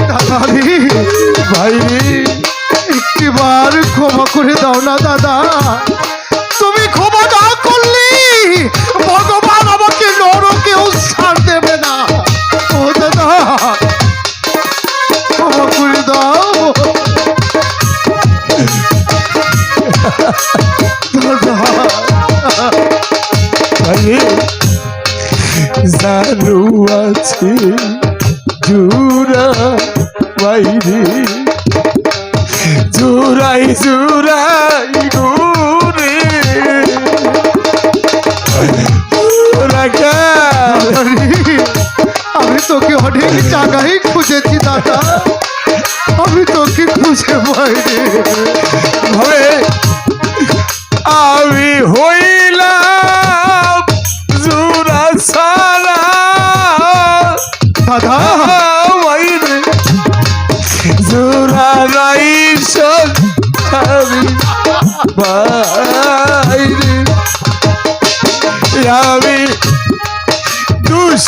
দাদা রে ভাই রে একটিবার ক্ষমা করে দাও না দাদা তুমি ক্ষমা না করলে ভগবান আমাকে নরকেও ছাড় দেবে না ও দাদা ক্ষমা করে দাও দাদা ভাই জানু আছে জুরা বাইরে জুরাই জুরাই গুরে রাখা আমি তোকে অনেক জায়গায় খুঁজেছি দাদা আমি তোকে খুঁজে পাইনি ভাবে আমি হইলাম জুরা সারা দাদা ভাই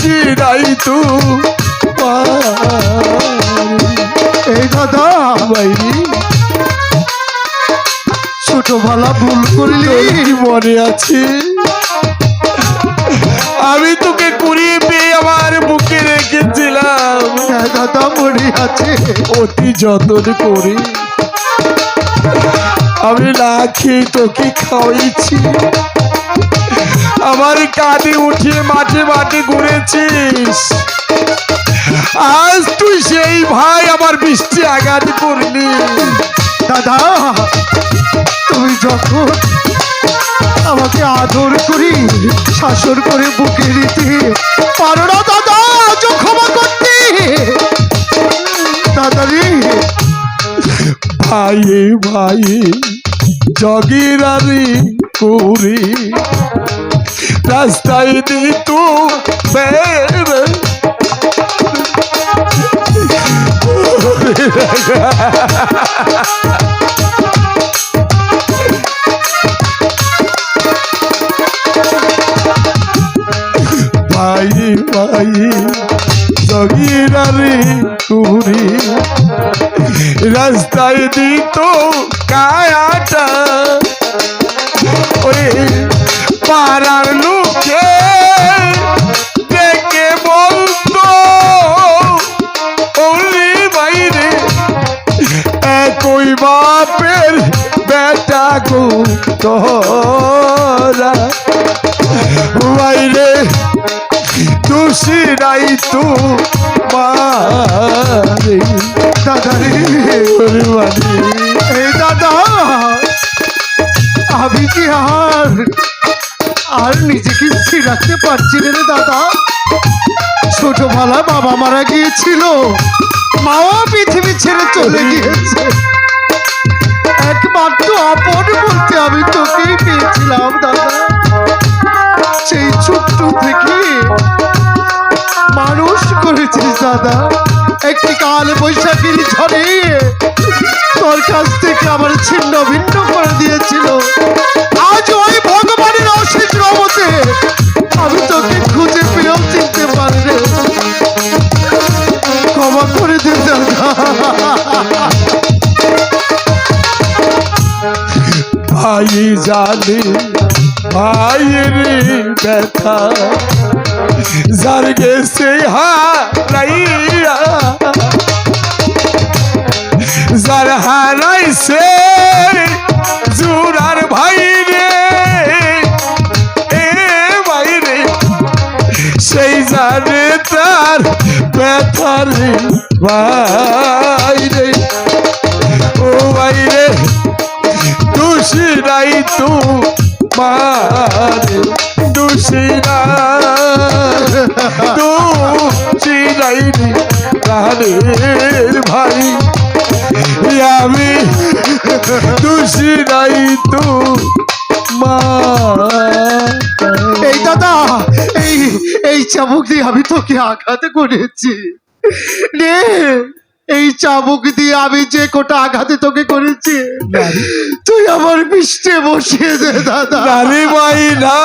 তুষি নাই তু এই দাদা বাইরে ছোট ভালা ভুল করলি। মনে আছে আমি তোকে কুড়িয়ে পেয়ে আমার বুকে রেখেছিলাম। হ্যাঁ দাদা মনে আছে। অতি যত্ন করে আমি না খেয়ে তোকে খাওয়াইছি। আমার কাঁধে উঠিয়ে মাঠে মাঠে ঘুরেছিস। আজ তুই সেই ভাই আমার বৃষ্টি আঘাত করলি। দাদা তুমি যখন আমাকে আদর করি শাসন করে বুকে নিতে পারো না দাদা, আজও ক্ষমা করতে। দাদা রে ভাই ভাই জগিরারি করে রাস্তায় দিত ভাই ভাই জগিরারি করে রাস্তায় দিত কায়াটা ওরে পাড়ার লোকে দেখে বলতো ওরে বাইরে একই বাপের বেটা গো তোরা বাইরে তুষি নাই তু মারে দাদা রে এই দাদা আমি কি আর নিজেকে স্থির রাখতে পারছি না রে দাদা। ছোটবেলা বাবা মারা গিয়েছিল, মাও পৃথিবী ছেড়ে চলে গিয়েছে। একমাত্র আপন বলতে আমি তোকেই পেয়েছিলাম দাদা। সেই ছোট্ট থেকে মানুষ করেছিস দাদা। একটি কাল বৈশাখীর ঝড়ে তোর কাছ থেকে আমার ছিন্ন ভিন্ন করে দিয়েছিল। আজ ওই ভগবানের অশেষ রহমতে আমি তোকে খুঁজে পেয়েও চিনতে পারি রে। ক্ষমা করে দে দাদা। ভাই জানে ভাইয়ের ব্যথা যার গেছে হারাইয়া যার হারাইছে জুরার ভাই রে এ ভাই রে সেই জানে তার ব্যথা রে ভাই রে ও ভাই রে তুষি নাই তু মারে তুষি নাই প্রাণের ভাই আমি তুষি নাই তু মা। এই দাদা এই চাবুক দিয়ে আমি তোকে আঘাত করেছি নে। এই চাবুক দিয়ে আমি যে কোটা আঘাতে তোকে করেছি তুই আমার পৃষ্ঠে বসিয়ে দে দাদা। আরে ভাই না,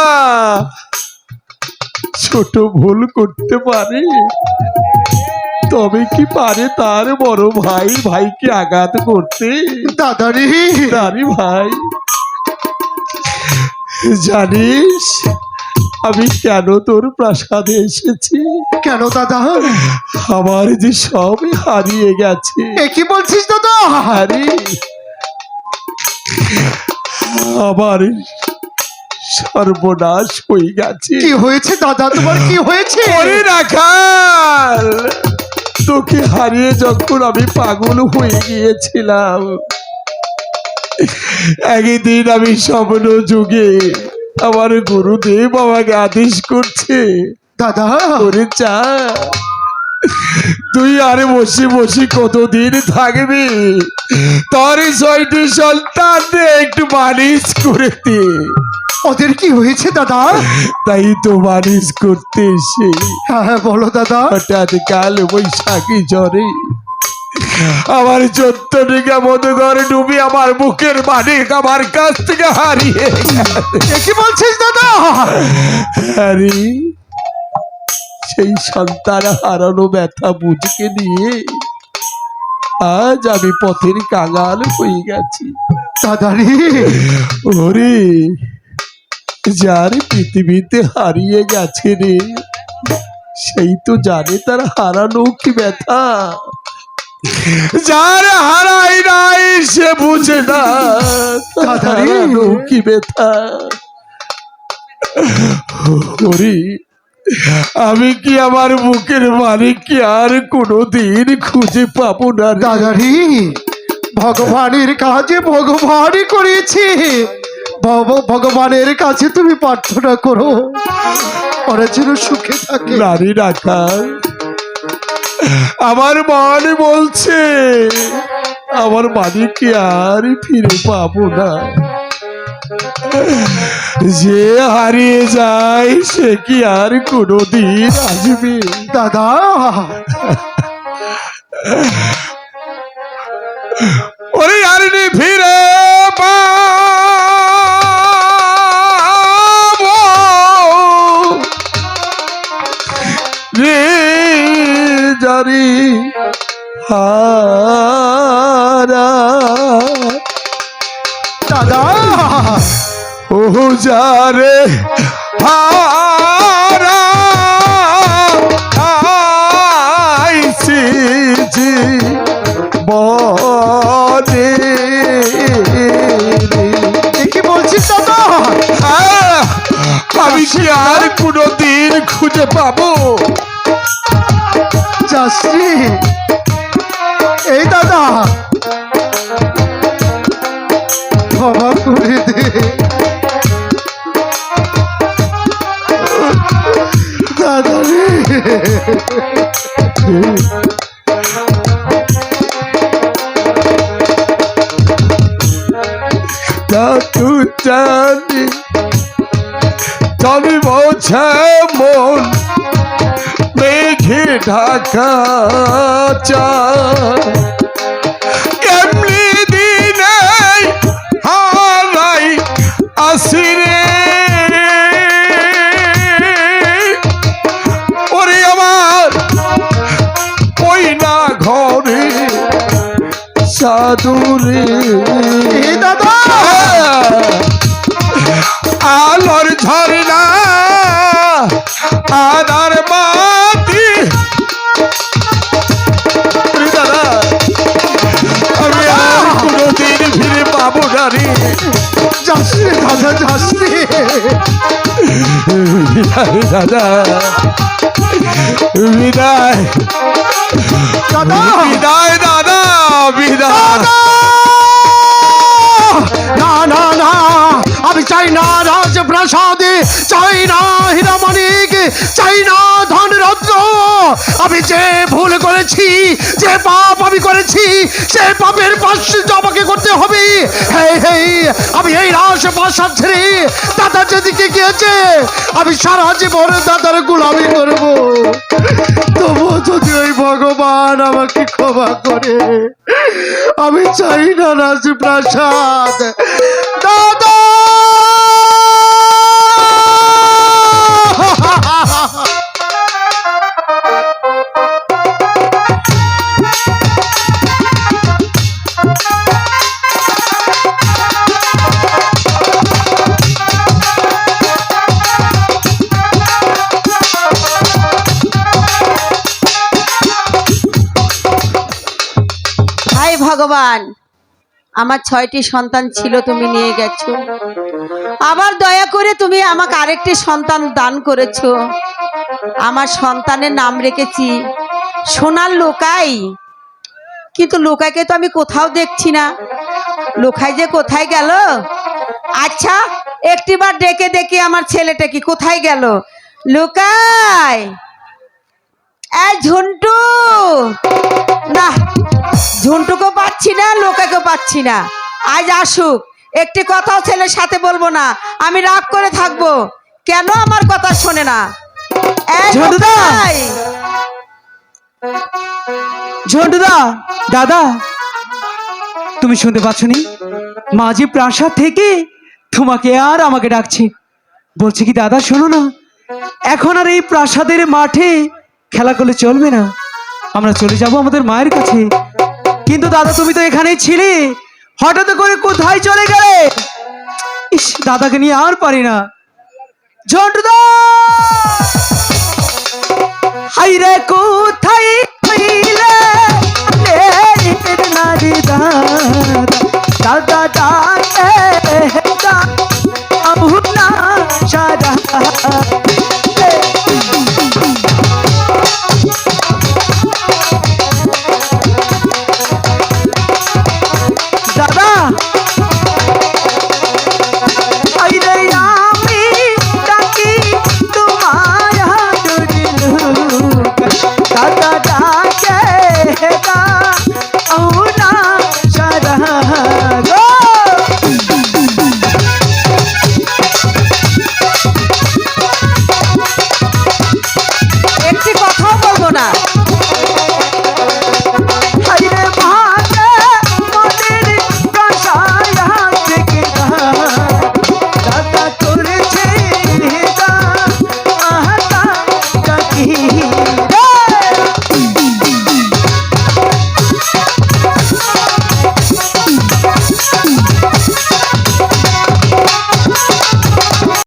ছোট ভুল করতে পারে, তবে কি পারে তার বড় ভাই ভাইকে আঘাত করতে? দাদা রে আরে ভাই জানিস আমি কেন তোর প্রাসাদে এসেছি? কেন দাদা? আমার যে সব হারিয়ে গেছে। এ কি বলছিস দাদা? আরে আমার সর্বনাশ হয়ে গেছে। কি হয়েছে দাদা, তোমার কি হয়েছে? ওরে রাখাল, তোকে হারিয়ে যখন আমি পাগল হয়ে গিয়েছিলাম, একদিন আমি স্বপ্ন যুগে আমার গুরুদেব আমাকে আদেশ করছে, দাদা ওরে চা তুই আরে বসে বসে কতদিন থাকবি, তোর 6টি সন্তান একটু মালিশ করে দে। ওদের কি হয়েছে দাদা? তাই তো মালিশ করতে এসে হ্যাঁ বলো দাদা। হঠাৎ কাল বৈশাখী জ্বরে আমার 14টা মধুঘর ডুবি আমার বুকের মালিক আমার কাছ থেকে হারিয়ে গেছে। এ কি বলছিস দাদা? আরে সেই সন্তান হারানো ব্যথা বুঝকে নিয়ে আজ আমি পথের কাঙাল হয়ে গেছি। দাদারি, ওরে যার পৃথিবীতে হারিয়ে গেছে রে, সেই তো জানে তার হারানো কি ব্যথা। যার হারাই নাই সে বুঝে না তার হারানো কি ব্যথা। ওরে আমি কি আমার বুকের মালিককে আর কোনোদিন খুঁজে পাবো না রে? দাদারি, ভগবানের কাজে ভগবানই করেছে। ভগবানের কাছে তুমি প্রার্থনা করো, ওরা যেন সুখে থাকে। নারী রাখা আমার মন বলছে আমার মালিককে আর ফিরে পাবো না। যে হারিয়ে যায় সে কি আর কোনোদিন আসবে? দাদা, ওরে আর নি ফিরে পাবো রে জারি হারা। দাদা, ও যারে হারা আইছি বনে কি বলছিস দাদা? আমি কি আর কোনোদিন খুঁজে পাবো? যাচ্ছি এই দাদা, ক্ষমা করে দে দাদা রে। তুই জানি তবে বোঝা মন মেঘে ঢাকা চায়। এমনি দিনে হারাই আসিরে ওরে আমার ওই না ঘরে সাধুরে। দাদা, আলোর ঝরনা আদার মাটি দাদা আমি আর কোনোদিন ফিরে পাবো না রে। যাস রে দাদা, যাস রে দাদা বিদায় দাদা। বিদায় দাদা বিদায়। না না না, আমি চাই না রাজপ্রাসাদ, চাই না হীরামণিক, চাই না ধন রত্ন। আমি যে ভুল করেছি, যে পাপ আমি করেছি, সে পাপের প্রায়শ্চিত্ত আমাকে করতে হবে। আমি এই রাজপ্রাসাদ ছেড়ে দাদা যেদিকে গিয়েছে আমি সারা জীবন দাদার গোলামি করব। তবুও যদি ওই ভগবান আমাকে ক্ষমা করে, আমি চাই না রাজপ্রাসাদ। দাদা, হাই ভগবান, আমার 6টি সন্তান ছিল, তুমি নিয়ে গেছো। আবার দয়া করে তুমি আমাকে আরেকটি সন্তান দান করেছো। আমার সন্তানের নাম রেখেছি সোনার লোকাই, কিন্তু লোকাইকে তো আমি কোথাও দেখছি না। লোকাই যে কোথায় গেল? আচ্ছা, একটিবার ডেকে দেখি আমার ছেলেটা কি কোথায় গেল। লোকাই, এই ঝন্টু, না ঝন্টুকেও পাচ্ছি না, লোকাকেও পাচ্ছি না। আজ আসুক, একটি কথাও ছেলের সাথে বলবো না, আমি রাগ করে থাকবো। কেন আমার কথা শোনে না? এই ঝন্টুদা! লোকাই, ঝন্টুদা, দাদা, তুমি শুনতে পাচ্ছ নি? মাঝি প্রাসাদ থেকে তোমাকে আর আমাকে ডাকছে, বলছে কি দাদা শোনো না, এখন আর এই প্রাসাদের মাঠে খেলা করলে চলবে না, আমরা চলে যাব আমাদের মায়ের কাছে। কিন্তু দাদা তুমি তো এখানেই ছিলে, হঠাৎ করে কোথায় চলে গেলে? ইস, দাদাকে নিয়ে আর পারি না। ঝন্টুদা, হাই রে কোথায় তুই?